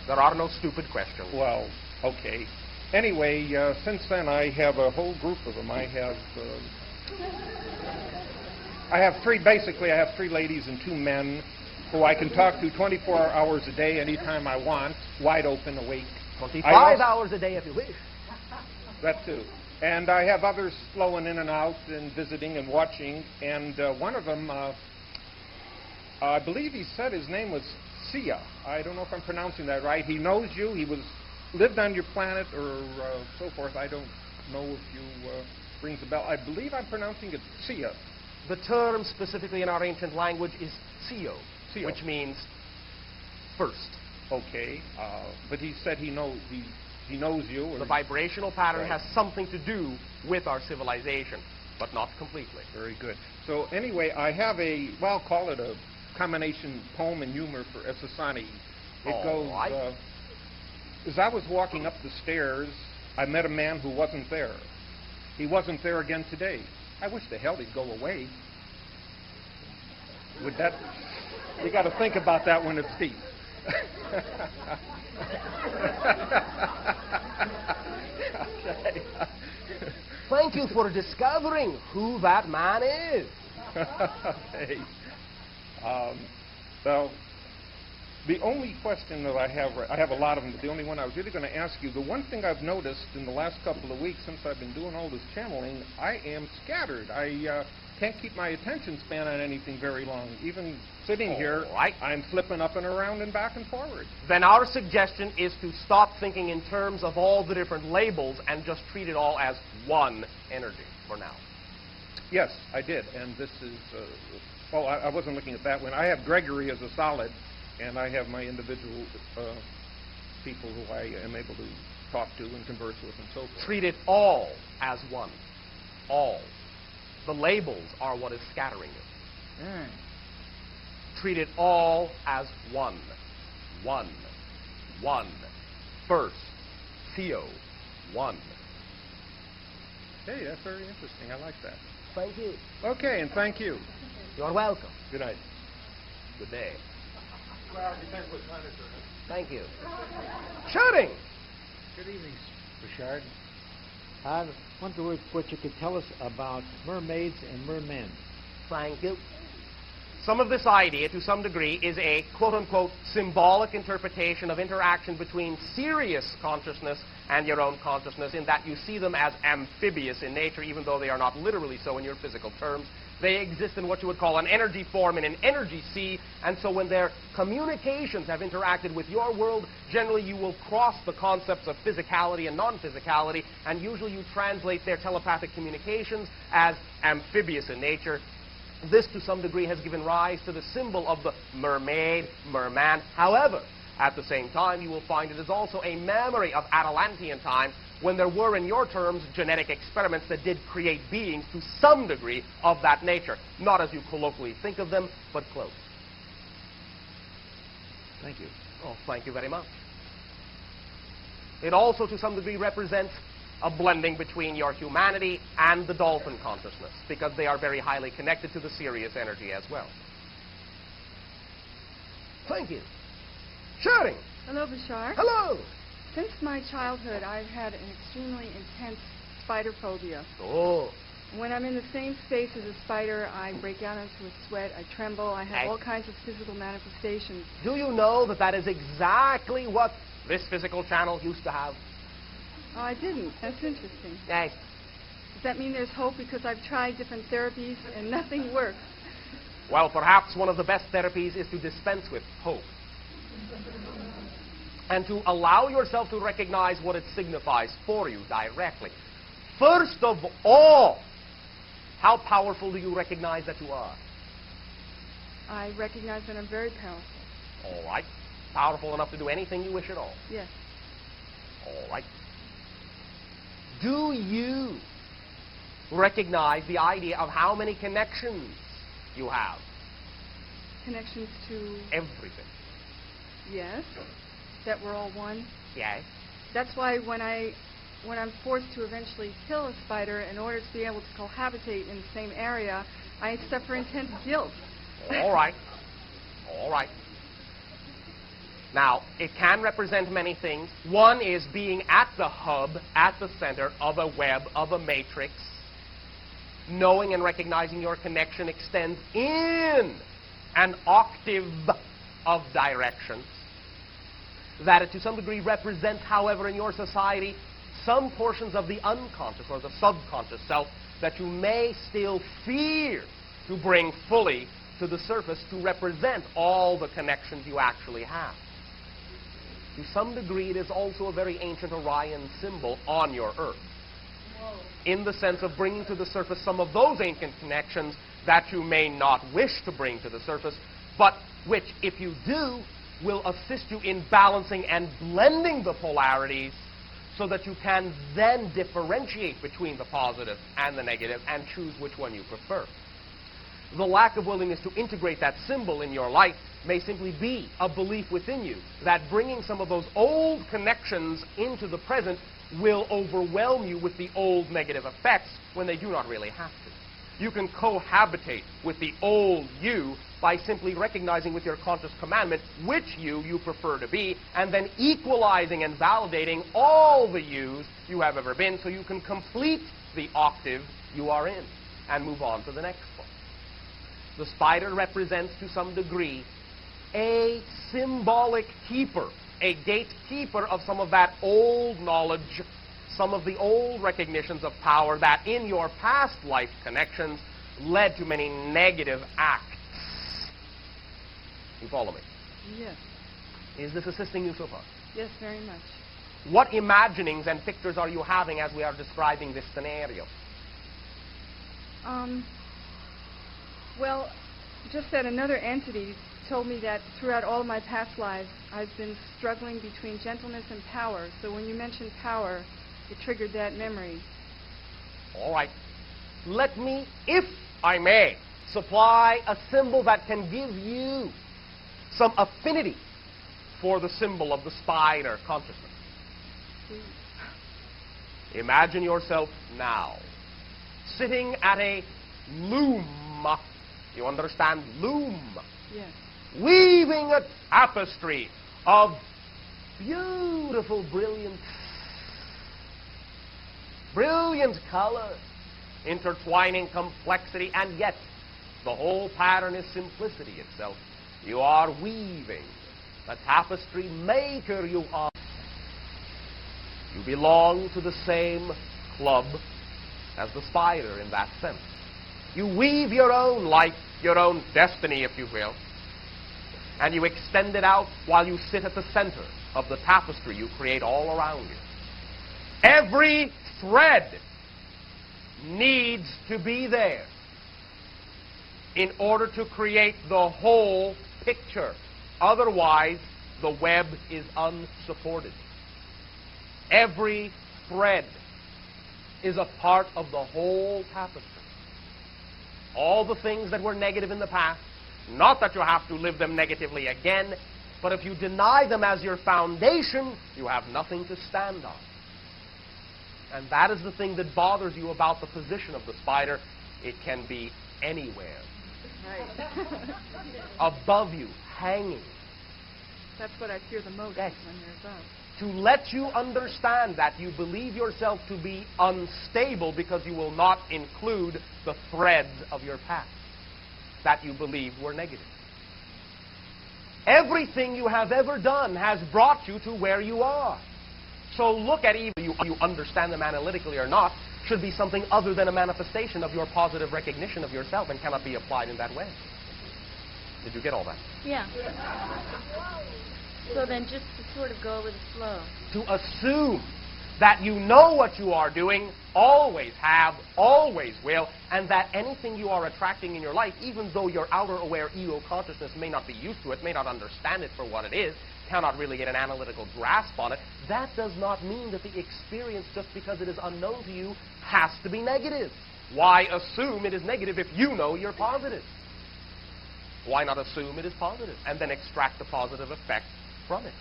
There are no stupid questions. Well, okay. Anyway, since then, I have a whole group of them. I have three ladies and two men who I can talk to 24 hours a day, anytime I want, wide open, awake. 25 hours a day if you wish. That too. And I have others flowing in and out and visiting and watching. And one of them, I believe he said his name was Sia. I don't know if I'm pronouncing that right. He knows you. He lived on your planet or so forth. I don't know if you rings a bell. I believe I'm pronouncing it Sia. The term specifically in our ancient language is Sio, Sio. which means first. Okay. But he said he knows you. Or The vibrational pattern Right. has something to do with our civilization, but not completely. Very good. So anyway, I have call it a combination poem and humor for Esasani. It All goes, right. as I was walking up the stairs, I met a man who wasn't there. He wasn't there again today. I wish the hell he'd go away. With that, you got to think about that when it's deep. Okay. Thank you for discovering who that man is. Hey. Well, the only question that I have a lot of them, but the only one I was really going to ask you, the one thing I've noticed in the last couple of weeks since I've been doing all this channeling, I am scattered. I can't keep my attention span on anything very long. Even sitting here, right. I'm flipping up and around and back and forward. Then our suggestion is to stop thinking in terms of all the different labels and just treat it all as one energy for now. Yes, I did, and this is, well, I wasn't looking at that one. I have Gregory as a solid, and I have my individual people who I am able to talk to and converse with and so forth. Treat it all as one. All. The labels are what is scattering it. Treat it all as one. One. One. First. Theo. One. Hey, that's very interesting. I like that. Thank you. Okay, and thank you. You're welcome. Good night. Good day. Well, it depends what time it's in. Thank you. Shooting! Good evening, Bashar. I wonder what you could tell us about mermaids and mermen. Thank you. Some of this idea, to some degree, is a quote-unquote symbolic interpretation of interaction between serious consciousness and your own consciousness, in that you see them as amphibious in nature, even though they are not literally so in your physical terms. They exist in what you would call an energy form in an energy sea, and so when their communications have interacted with your world, generally you will cross the concepts of physicality and non-physicality, and usually you translate their telepathic communications as amphibious in nature. This, to some degree, has given rise to the symbol of the mermaid, merman. However, at the same time, you will find it is also a memory of Atalantean times, when there were, in your terms, genetic experiments that did create beings to some degree of that nature. Not as you colloquially think of them, but close. Thank you. Oh, thank you very much. It also, to some degree, represents a blending between your humanity and the dolphin consciousness, because they are very highly connected to the Sirius energy as well. Thank you. Shouting. Hello, Bashar. Hello. Since my childhood, I've had an extremely intense spider phobia. Oh. When I'm in the same space as a spider, I break out into a sweat, I tremble, I have all kinds of physical manifestations. Do you know that that is exactly what this physical channel used to have? Oh, I didn't. That's interesting. Yes. Does that mean there's hope? Because I've tried different therapies and nothing works. Well, perhaps one of the best therapies is to dispense with hope. And to allow yourself to recognize what it signifies for you directly. First of all, how powerful do you recognize that you are? I recognize that I'm very powerful. All right. Powerful enough to do anything you wish at all? Yes. All right. Do you recognize the idea of how many connections you have? Connections to... Everything. Yes. That we're all one. Yes. That's why when I'm forced to eventually kill a spider in order to be able to cohabitate in the same area, I suffer intense guilt. All right. All right. Now, it can represent many things. One is being at the hub, at the center of a web, of a matrix. Knowing and recognizing your connection extends in an octave of directions. That it to some degree represents, however, in your society, some portions of the unconscious or the subconscious self that you may still fear to bring fully to the surface to represent all the connections you actually have. To some degree, it is also a very ancient Orion symbol on your Earth. In the sense of bringing to the surface some of those ancient connections that you may not wish to bring to the surface, but which, if you do, will assist you in balancing and blending the polarities so that you can then differentiate between the positive and the negative and choose which one you prefer. the lack of willingness to integrate that symbol in your life may simply be a belief within you that bringing some of those old connections into the present will overwhelm you with the old negative effects when they do not really have to. You can cohabitate with the old you by simply recognizing with your conscious commandment which you prefer to be, and then equalizing and validating all the yous you have ever been so you can complete the octave you are in and move on to the next one. The spider represents, to some degree, a symbolic keeper, a gatekeeper of some of that old knowledge, some of the old recognitions of power that in your past life connections led to many negative acts. You follow me? Yes. Is this assisting you so far? Yes, very much. What imaginings and pictures are you having as we are describing this scenario? Well, just that another entity told me that throughout all of my past lives, I've been struggling between gentleness and power. So when you mentioned power, it triggered that memory. All right. Let me, if I may, supply a symbol that can give you some affinity for the symbol of the spider consciousness. Imagine yourself now sitting at a loom. You understand? Loom. Yes. Weaving a tapestry of beautiful, brilliant color, intertwining complexity, and yet the whole pattern is simplicity itself. You are weaving. The tapestry maker you are. You belong to the same club as the spider in that sense. You weave your own life, your own destiny, if you will, and you extend it out while you sit at the center of the tapestry you create all around you. Every thread needs to be there in order to create the whole picture. Otherwise, the web is unsupported. Every thread is a part of the whole tapestry. All the things that were negative in the past, not that you have to live them negatively again, but if you deny them as your foundation, you have nothing to stand on. And that is the thing that bothers you about the position of the spider. It can be anywhere. Right. Above you, hanging. That's what I fear the most, Yes. when you're above. To let you understand that you believe yourself to be unstable because you will not include the threads of your past that you believe were negative. Everything you have ever done has brought you to where you are. So look at either you understand them analytically or not, should be something other than a manifestation of your positive recognition of yourself and cannot be applied in that way. Did you get all that? Yeah. So then just to sort of go with the flow. To assume that you know what you are doing, always have, always will, and that anything you are attracting in your life, even though your outer aware ego consciousness may not be used to it, may not understand it for what it is, cannot really get an analytical grasp on it, that does not mean that the experience, just because it is unknown to you, has to be negative. Why assume it is negative if you know you're positive? Why not assume it is positive and then extract the positive effect from it?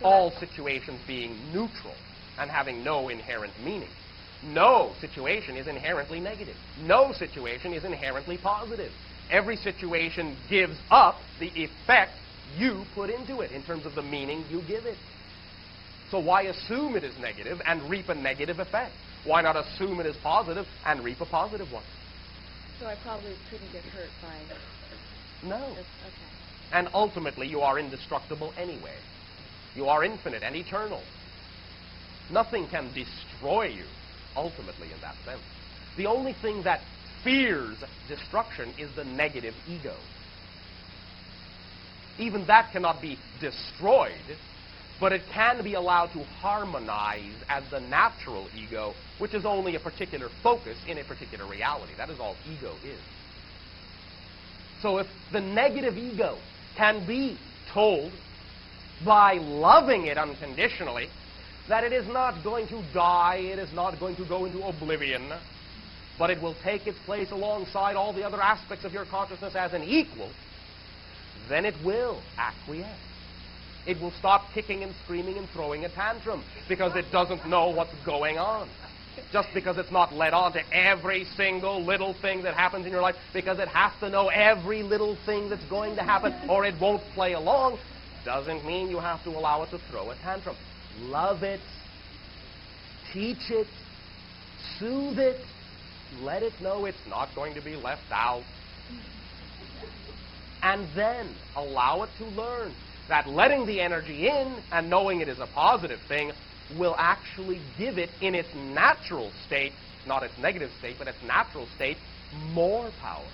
All situations being neutral and having no inherent meaning. No situation is inherently negative. No situation is inherently positive. Every situation gives up the effect you put into it in terms of the meaning you give it. So why assume it is negative and reap a negative effect? Why not assume it is positive and reap a positive one? So I probably couldn't get hurt by No. this. Okay. And ultimately, you are indestructible anyway. You are infinite and eternal. Nothing can destroy you, ultimately, in that sense. The only thing that fears destruction is the negative ego. Even that cannot be destroyed, but it can be allowed to harmonize as the natural ego, which is only a particular focus in a particular reality. That is all ego is. So if the negative ego can be told by loving it unconditionally that it is not going to die, it is not going to go into oblivion, but it will take its place alongside all the other aspects of your consciousness as an equal, then it will acquiesce. It will stop kicking and screaming and throwing a tantrum because it doesn't know what's going on. Just because it's not led on to every single little thing that happens in your life, because it has to know every little thing that's going to happen or it won't play along, doesn't mean you have to allow it to throw a tantrum. Love it, teach it, soothe it, let it know it's not going to be left out. And then allow it to learn that letting the energy in and knowing it is a positive thing will actually give it in its natural state, not its negative state, but its natural state, more power,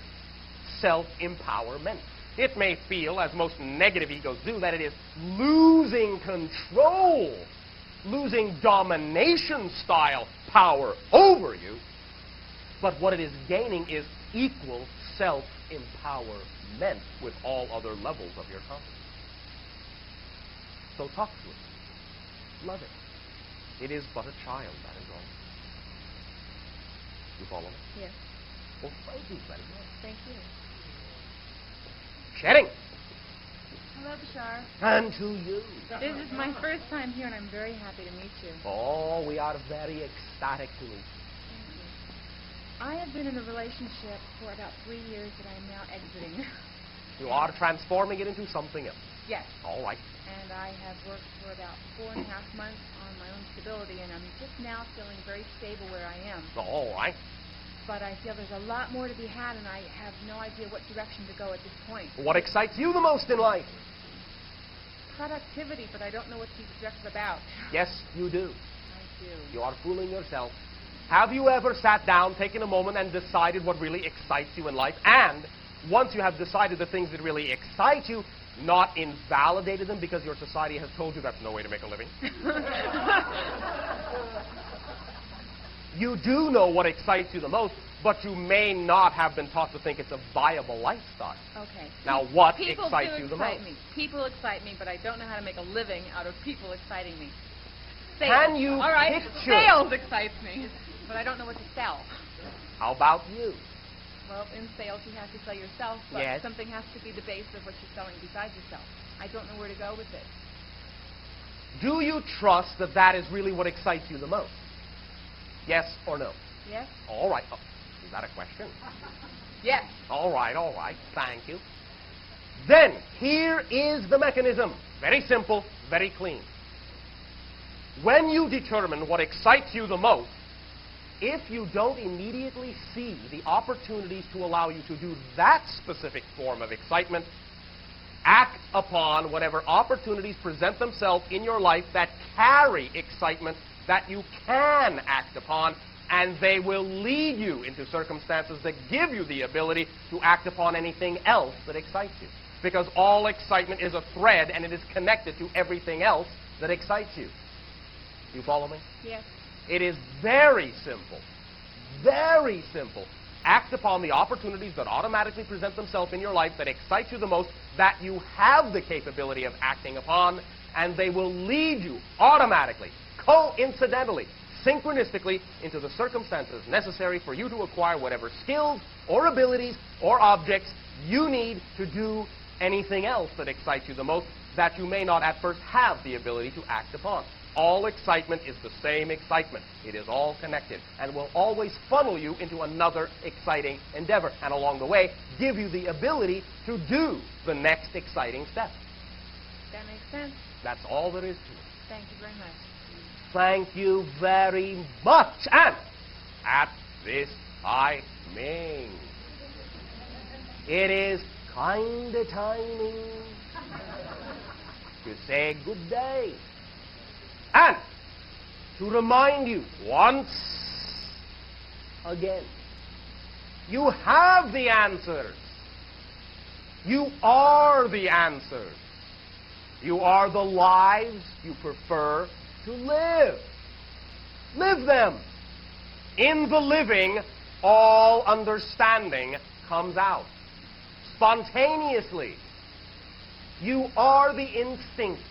self-empowerment. It may feel, as most negative egos do, that it is losing control, losing domination-style power over you, but what it is gaining is equal self-empowerment with all other levels of your consciousness. So talk to it. Love it. It is but a child, that is all. You follow me? Yes. Well, thank you very much. Thank you. Shedding. Hello, Bashar. And to you. This is my first time here, and I'm very happy to meet you. Oh, we are very ecstatic to meet you. Thank you. I have been in a relationship for about 3 years that I am now exiting. You are transforming it into something else. Yes. All right. And I have worked for about 4.5 months on my own stability, and I'm just now feeling very stable where I am. All right. But I feel there's a lot more to be had, and I have no idea what direction to go at this point. What excites you the most in life? Productivity, but I don't know what to be directed about. Yes, you do. I do. You are fooling yourself. Have you ever sat down, taken a moment, and decided what really excites you in life? And once you have decided the things that really excite you, not invalidated them because your society has told you that's no way to make a living? You do know what excites you the most, but you may not have been taught to think it's a viable lifestyle. Okay. Now, what People excites do you the excite most? me. People excite me, but I don't know how to make a living out of people exciting me. Sales. Can you All right. picture? Sales excites me, but I don't know what to sell. How about you? Well, in sales, you have to sell yourself, but Yes. something has to be the base of what you're selling besides yourself. I don't know where to go with it. Do you trust that that is really what excites you the most? Yes or no? Yes? All right. Oh, is that a question? Yes. All right, all right. Thank you. Then, here is the mechanism. Very simple, very clean. When you determine what excites you the most, if you don't immediately see the opportunities to allow you to do that specific form of excitement, act upon whatever opportunities present themselves in your life that carry excitement that you can act upon, and they will lead you into circumstances that give you the ability to act upon anything else that excites you. Because all excitement is a thread, and it is connected to everything else that excites you. You follow me? Yes. It is very simple. Very simple. Act upon the opportunities that automatically present themselves in your life that excite you the most, that you have the capability of acting upon, and they will lead you automatically, coincidentally, synchronistically, into the circumstances necessary for you to acquire whatever skills or abilities or objects you need to do anything else that excites you the most that you may not at first have the ability to act upon. All excitement is the same excitement. It is all connected and will always funnel you into another exciting endeavor, and along the way give you the ability to do the next exciting step. That makes sense. That's all there is to it. Thank you very much. Thank you very much. And at this timing, it is kind of timing to say good day. And to remind you once again, you have the answers. You are the answers. You are the lives you prefer to live. Live them. In the living, all understanding comes out spontaneously. You are the instincts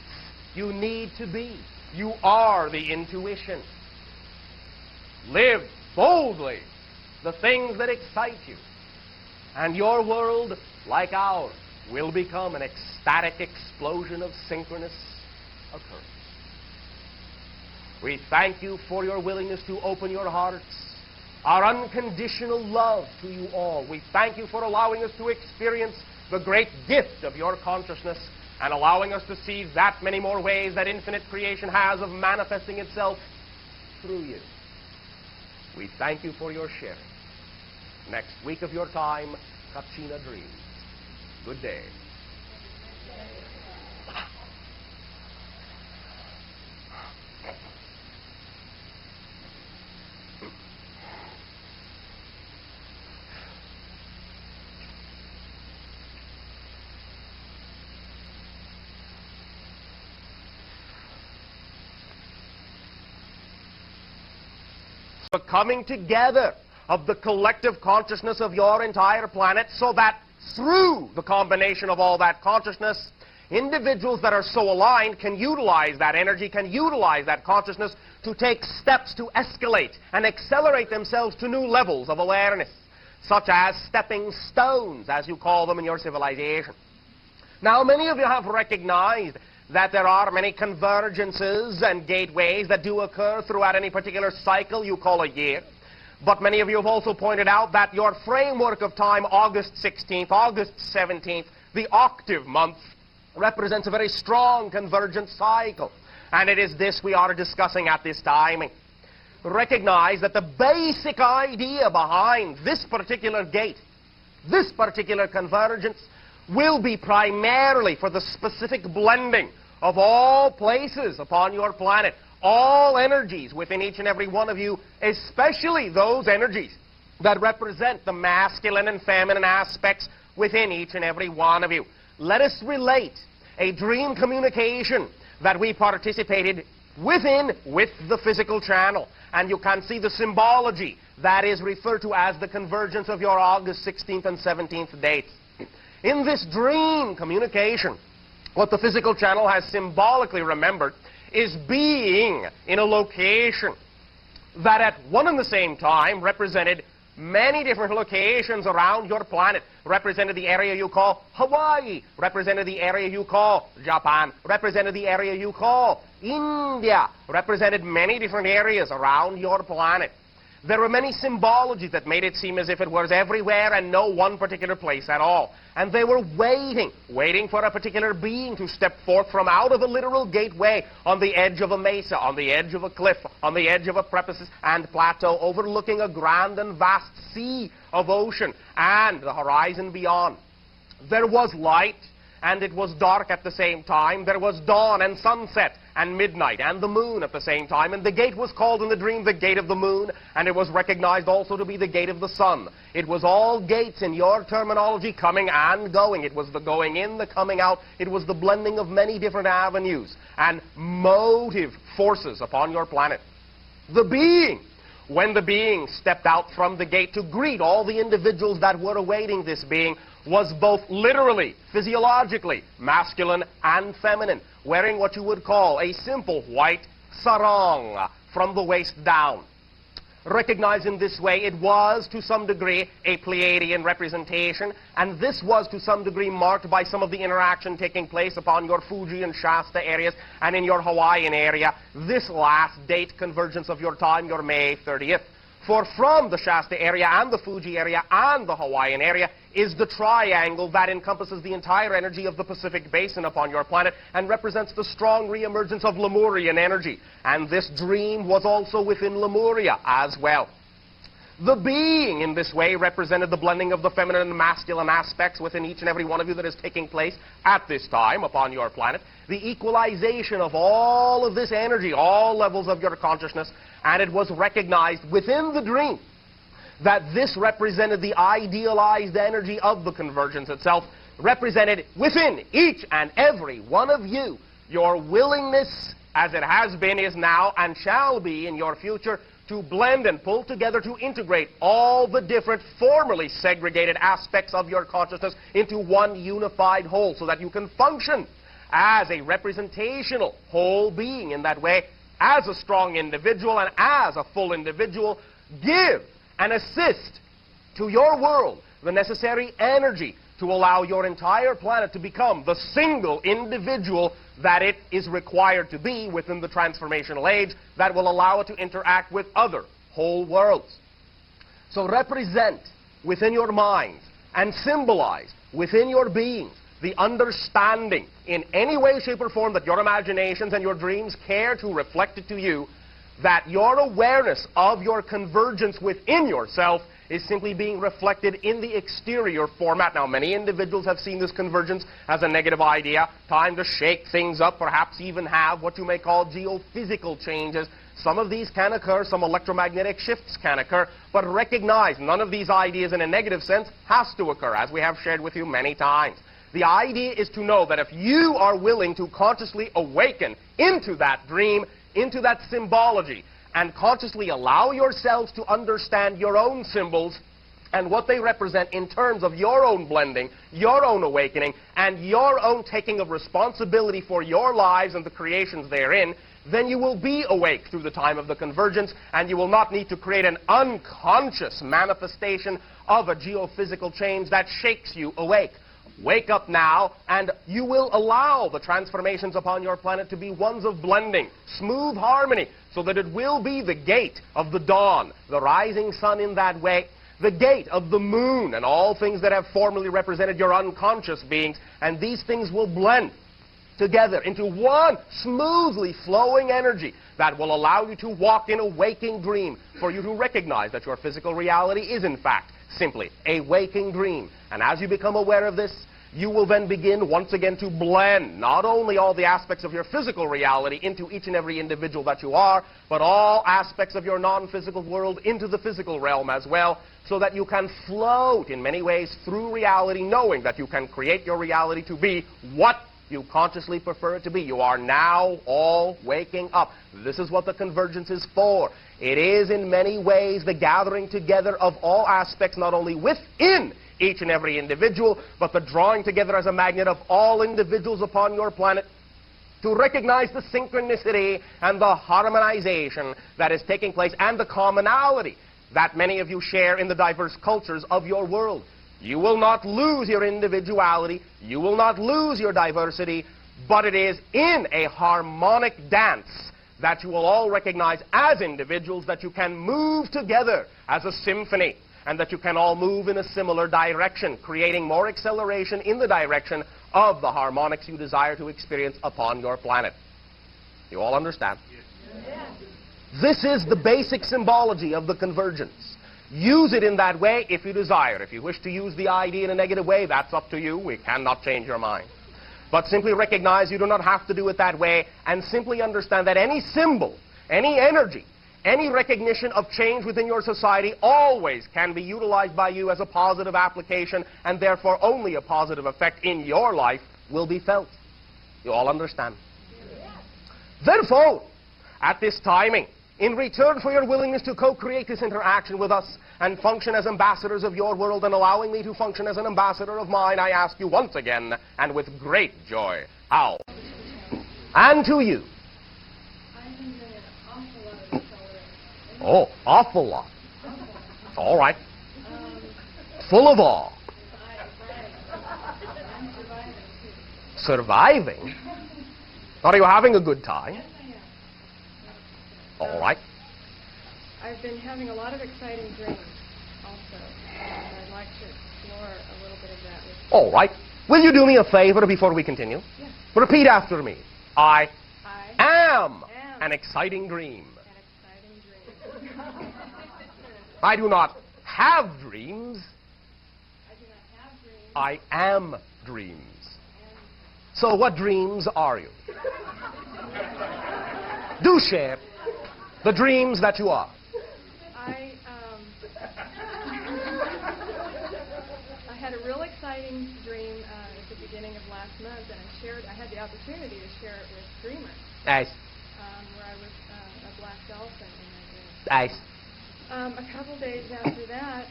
you need to be. You are the intuition. Live boldly. the things that excite you. And your world, like ours, will become an ecstatic explosion of synchronous occurrence. We thank you for your willingness to open your hearts, our unconditional love to you all. We thank you for allowing us to experience the great gift of your consciousness and allowing us to see that many more ways that infinite creation has of manifesting itself through you. We thank you for your sharing. Next week of your time, Kachina Dreams. Good day. The coming together of the collective consciousness of your entire planet, so that through the combination of all that consciousness, individuals that are so aligned can utilize that energy, can utilize that consciousness to take steps to escalate and accelerate themselves to new levels of awareness, such as stepping stones, as you call them in your civilization. Now, many of you have recognized that there are many convergences and gateways that do occur throughout any particular cycle you call a year. But many of you have also pointed out that your framework of time, August 16th, August 17th, the octave month, represents a very strong convergent cycle. And it is this we are discussing at this timing. Recognize that the basic idea behind this particular gate, this particular convergence, will be primarily for the specific blending of all places upon your planet, all energies within each and every one of you, especially those energies that represent the masculine and feminine aspects within each and every one of you. Let us relate a dream communication that we participated within with the physical channel. And you can see the symbology that is referred to as the convergence of your August 16th and 17th dates. In this dream communication, what the physical channel has symbolically remembered is being in a location that at one and the same time represented many different locations around your planet, represented the area you call Hawaii, represented the area you call Japan, represented the area you call India, represented many different areas around your planet. There were many symbologies that made it seem as if it was everywhere and no one particular place at all. And they were waiting for a particular being to step forth from out of a literal gateway on the edge of a mesa, on the edge of a cliff, on the edge of a precipice and plateau, overlooking a grand and vast sea of ocean and the horizon beyond. There was light, and it was dark at the same time. There was dawn and sunset and midnight and the moon at the same time. And the gate was called in the dream the gate of the moon, and it was recognized also to be the gate of the sun. It was all gates in your terminology, coming and going. It was the going in, the coming out. It was the blending of many different avenues and motive forces upon your planet. The being, when the being stepped out from the gate to greet all the individuals that were awaiting this being, was both literally, physiologically, masculine and feminine, wearing what you would call a simple white sarong from the waist down. Recognized in this way, it was to some degree a Pleiadian representation, and this was to some degree marked by some of the interaction taking place upon your Fuji and Shasta areas and in your Hawaiian area, this last date convergence of your time, your May 30th. For from the Shasta area and the Fuji area and the Hawaiian area is the triangle that encompasses the entire energy of the Pacific Basin upon your planet and represents the strong reemergence of Lemurian energy. And this dream was also within Lemuria as well. The being in this way represented the blending of the feminine and masculine aspects within each and every one of you that is taking place at this time upon your planet, the equalization of all of this energy, all levels of your consciousness, and it was recognized within the dream that this represented the idealized energy of the convergence itself, represented within each and every one of you, your willingness, as it has been, is now, and shall be in your future, to blend and pull together, to integrate all the different formerly segregated aspects of your consciousness into one unified whole, so that you can function as a representational whole being in that way, as a strong individual and as a full individual, give and assist to your world the necessary energy to allow your entire planet to become the single individual that it is required to be within the transformational age that will allow it to interact with other whole worlds. So represent within your minds and symbolize within your beings the understanding in any way, shape, or form that your imaginations and your dreams care to reflect it to you, that your awareness of your convergence within yourself is simply being reflected in the exterior format. Now, many individuals have seen this convergence as a negative idea, time to shake things up, perhaps even have what you may call geophysical changes. Some of these can occur, some electromagnetic shifts can occur, but recognize none of these ideas in a negative sense has to occur, as we have shared with you many times. The idea is to know that if you are willing to consciously awaken into that dream, into that symbology, and consciously allow yourselves to understand your own symbols and what they represent in terms of your own blending, your own awakening, and your own taking of responsibility for your lives and the creations therein, then you will be awake through the time of the convergence, and you will not need to create an unconscious manifestation of a geophysical change that shakes you awake. Wake up now, and you will allow the transformations upon your planet to be ones of blending, smooth harmony, so that it will be the gate of the dawn, the rising sun in that way, the gate of the moon, and all things that have formerly represented your unconscious beings, and these things will blend together into one smoothly flowing energy that will allow you to walk in a waking dream, for you to recognize that your physical reality is, in fact, simply a waking dream. And as you become aware of this, you will then begin once again to blend not only all the aspects of your physical reality into each and every individual that you are, but all aspects of your non-physical world into the physical realm as well, so that you can float in many ways through reality, knowing that you can create your reality to be what you consciously prefer it to be. You are now all waking up. This is what the convergence is for. It is in many ways the gathering together of all aspects, not only within each and every individual, but the drawing together as a magnet of all individuals upon your planet to recognize the synchronicity and the harmonization that is taking place and the commonality that many of you share in the diverse cultures of your world. You will not lose your individuality, you will not lose your diversity, but it is in a harmonic dance that you will all recognize as individuals, that you can move together as a symphony, and that you can all move in a similar direction, creating more acceleration in the direction of the harmonics you desire to experience upon your planet. You all understand? Yes. This is the basic symbology of the convergence. Use it in that way if you desire. If you wish to use the idea in a negative way, that's up to you. We cannot change your mind. But simply recognize you do not have to do it that way, and simply understand that any symbol, any energy, any recognition of change within your society always can be utilized by you as a positive application, and therefore only a positive effect in your life will be felt. You all understand? Yes. Therefore, at this timing, in return for your willingness to co-create this interaction with us and function as ambassadors of your world and allowing me to function as an ambassador of mine, I ask you once again, and with great joy, how? And to you. Oh, awful lot. All right. Full of awe. Surviving? Are you having a good time? All right. I've been having a lot of exciting dreams also, and I'd like to explore a little bit of that with you. All right. Will you do me a favor before we continue? Yes. Repeat after me. I am an exciting dream. I do not have dreams. I am dreams. So what dreams are you? Do share the dreams that you are. I had a real exciting dream at the beginning of last month, and I had the opportunity to share it with dreamers. Nice. Where I was a black dolphin in my dream. Nice. A couple days after that,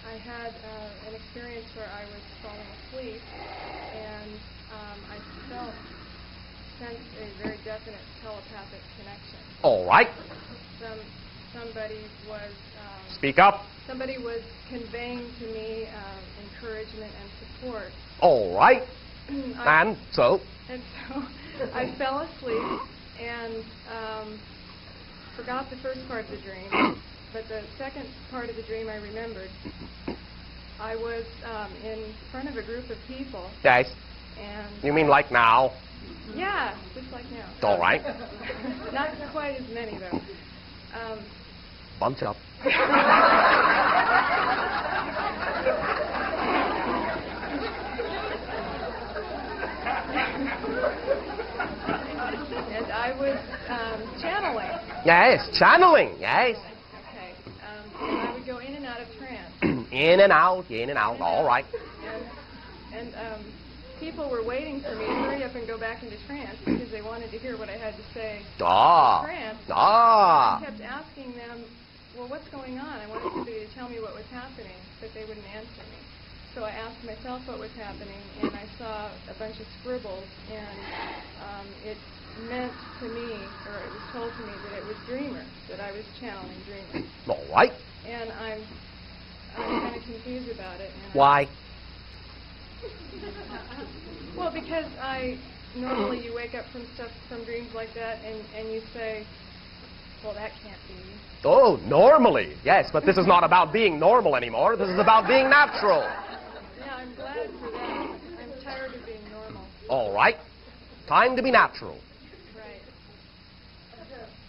I had an experience where I was falling asleep, and I sensed a very definite telepathic connection. All right. From somebody was Speak up. somebody was conveying to me encouragement and support. All right. And so? And so I fell asleep and forgot the first part of the dream, but the second part of the dream I remembered. I was in front of a group of people. Yes. And You mean like now? yeah, just like now. All right. Not quite as many though. Bunch up. And I was channeling. Yes, channeling. Yes. Okay. And I would go in and out of trance. In and out, in and out. All right. And people were waiting for me to hurry up and go back into trance because they wanted to hear what I had to say. Ah. In trance. Ah. I kept asking them, well, what's going on? I wanted somebody to tell me what was happening, but they wouldn't answer me. So I asked myself what was happening, and I saw a bunch of scribbles, and it meant to me, or it was told to me, that it was dreamers, that I was channeling dreamers. All right. And I'm kind of confused about it. And Why? Well, because normally you wake up from dreams like that, and you say, well, that can't be. Oh, normally. Yes, but this is not about being normal anymore. This is about being natural. Yeah, I'm glad for that. I'm tired of being normal. All right. Time to be natural. Right.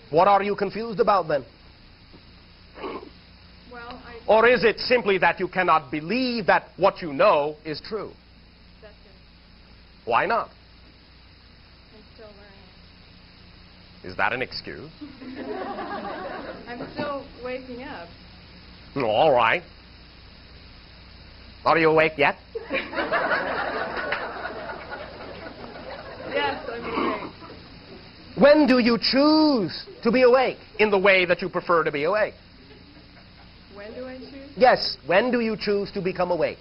What are you confused about then? Well, Or is it simply that you cannot believe that what you know is true? That's it. Why not? I'm still learning. Is that an excuse? I'm still waking up. All right. Are you awake yet? Yes, I'm awake. When do you choose to be awake in the way that you prefer to be awake? When do I choose? Yes, when do you choose to become awake?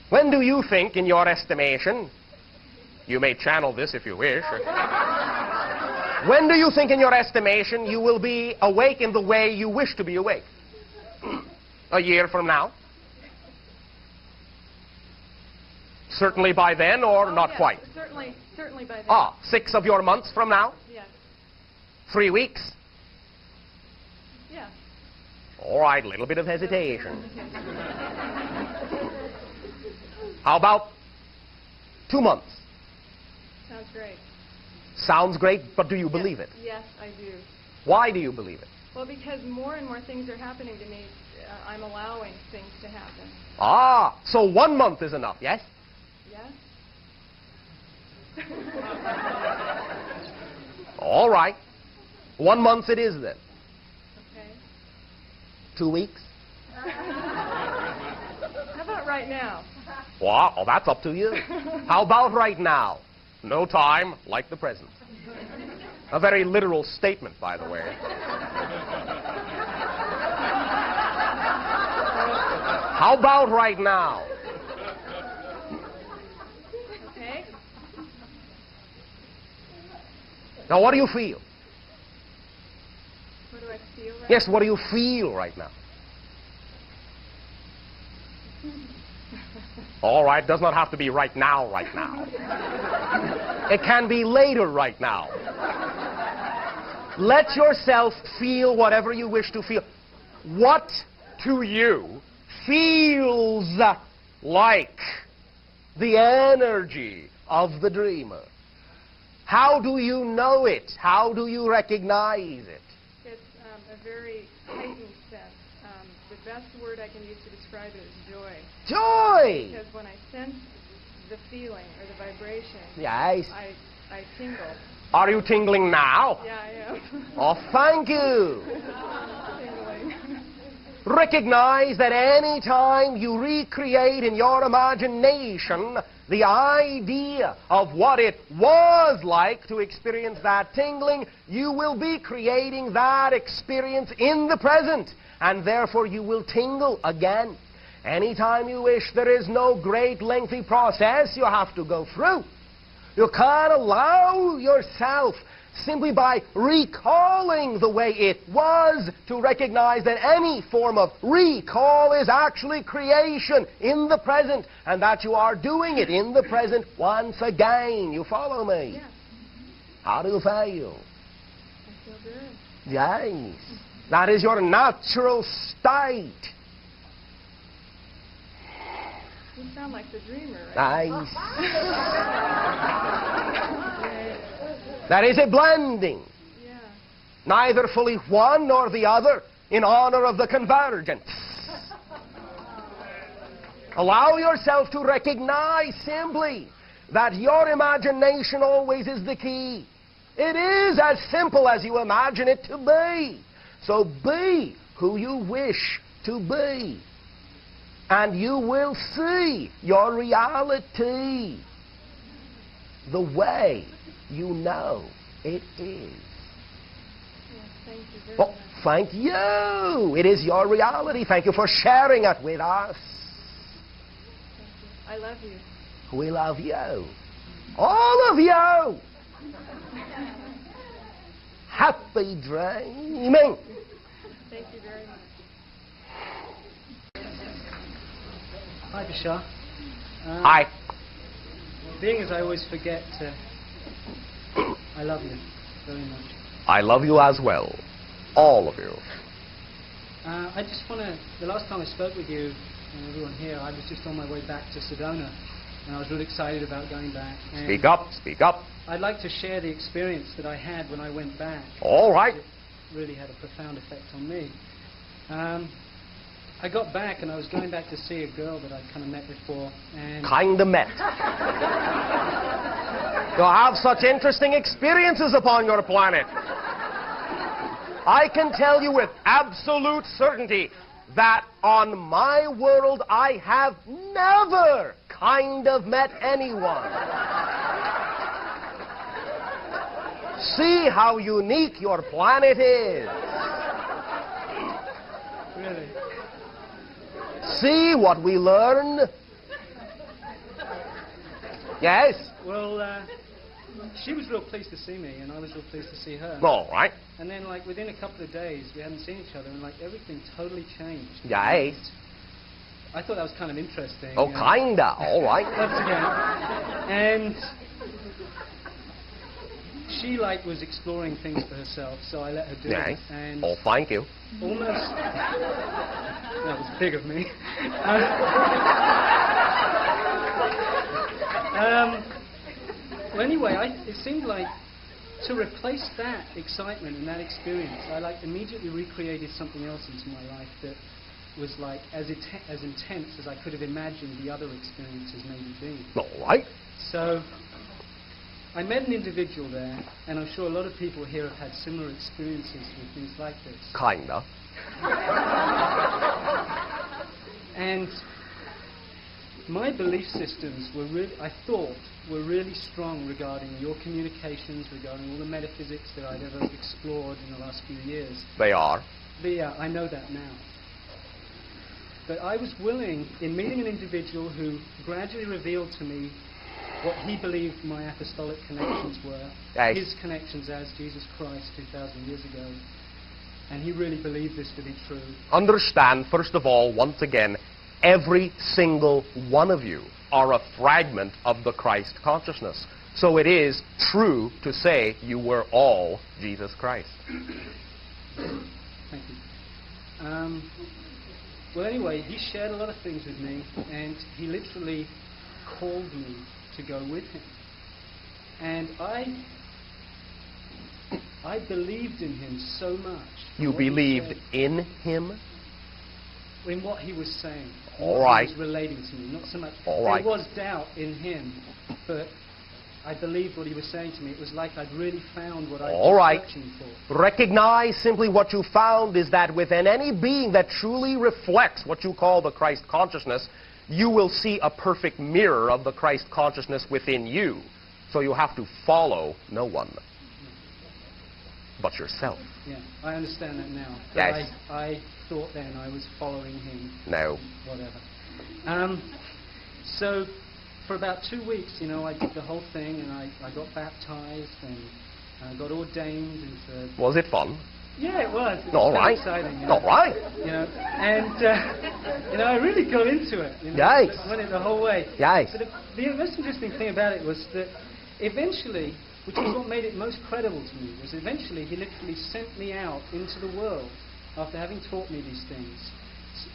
When do you think, in your estimation, you may channel this if you wish, when do you think, in your estimation, you will be awake in the way you wish to be awake? A year from now? Certainly by then, or not yes, quite? Certainly by then. Ah, 6 of your months from now? Yes. 3 weeks? Yeah. All right, a little bit of hesitation. How about 2 months? Sounds great. Sounds great, but do you believe it? Yes, I do. Why do you believe it? Well, because more and more things are happening to me. I'm allowing things to happen. Ah, so 1 month is enough, yes? Yes? All right. 1 month it is then. Okay. 2 weeks? How about right now? Well, oh, that's up to you. How about right now? No time like the present. A very literal statement, by the way. How about right now? Okay. Now, what do you feel? What do I feel right Yes, what do you feel right now? All right, does not have to be right now, right now. It can be later right now. Let yourself feel whatever you wish to feel. What to you feels like the energy of the dreamer? How do you know it? How do you recognize it? It's a very heightened sense. The best word I can use to describe it is joy. Joy! Because when I sense the feeling or the vibration, Yes. I tingle. Are you tingling now? Yeah, I am. Oh, thank you. Tingling. Recognize that any time you recreate in your imagination the idea of what it was like to experience that tingling, you will be creating that experience in the present, and therefore you will tingle again. Anytime you wish, there is no great lengthy process you have to go through. You can't allow yourself simply by recalling the way it was, to recognize that any form of recall is actually creation in the present, and that you are doing it in the present once again. You follow me? Yes. How do you feel? I feel good. Yes. That is your natural state. You sound like the dreamer, right? Nice. That is a blending. Yeah. Neither fully one nor the other, in honor of the convergence. Allow yourself to recognize simply that your imagination always is the key. It is as simple as you imagine it to be. So be who you wish to be, and you will see your reality the way you know it is. Yes, thank you very Well, much. thank you. It is your reality. Thank you for sharing it with us. Thank you. I love you. We love you. All of you. Happy dreaming. Thank you very much. Hi, Bashar. Hi. Being as I always forget to... I love you very much. I love you as well. All of you. I just want to... The last time I spoke with you and everyone here, I was just on my way back to Sedona, and I was really excited about going back. And Speak up. Speak up. I'd like to share the experience that I had when I went back. All right. It really had a profound effect on me. I got back and I was going back to see a girl that I'd kind of met before. And Kinda met. You have such interesting experiences upon your planet. I can tell you with absolute certainty that on my world I have never kind of met anyone. See how unique your planet is. Really? See what we learn. Yes? Well, she was real pleased to see me, and I was real pleased to see her. All right. And then, like, within a couple of days, we hadn't seen each other, and, like, everything totally changed. Yes. I thought that was kind of interesting. Oh, kinda. All right. Once again. And she, like, was exploring things for herself, so I let her do Yes. it. And Oh, thank you. almost... That was big of me. Well, anyway, it seemed like to replace that excitement and that experience, I like immediately recreated something else into my life that was like as intense as I could have imagined the other experiences maybe being. All right. So I met an individual there, and I'm sure a lot of people here have had similar experiences with things like this. Kinda. And my belief systems were I thought, were really strong regarding your communications, regarding all the metaphysics that I'd ever explored in the last few years. They are. I know that now. But I was willing, in meeting an individual who gradually revealed to me what he believed my apostolic connections were, Yes. his connections as Jesus Christ 2,000 years ago, and he really believed this to be true. Understand, first of all, once again, every single one of you are a fragment of the Christ consciousness. So it is true to say you were all Jesus Christ. Thank you. Well, anyway, he shared a lot of things with me, and he literally called me to go with him. And I believed in him so much. You What he believed said, in him? in what he was saying. All what right. He was relating to me, not so much. All right. There was doubt in him, but I believed what he was saying to me. It was like I'd really found what I All was right. searching for. Recognize simply what you found is that within any being that truly reflects what you call the Christ consciousness, you will see a perfect mirror of the Christ consciousness within you. So you have to follow no one but yourself. Yeah, I understand that now. Yes. I thought then I was following him. No. Whatever. So for about 2 weeks, I did the whole thing, and I got baptized, and and I got ordained into... Was it fun? Yeah, it was. It was All kind of right. exciting. You All know. right. You know, and I really got into it. You know, Yikes. went it the whole way. Yikes. But the most interesting thing about it was that eventually, which is what made it most credible to me, was eventually he literally sent me out into the world after having taught me these things.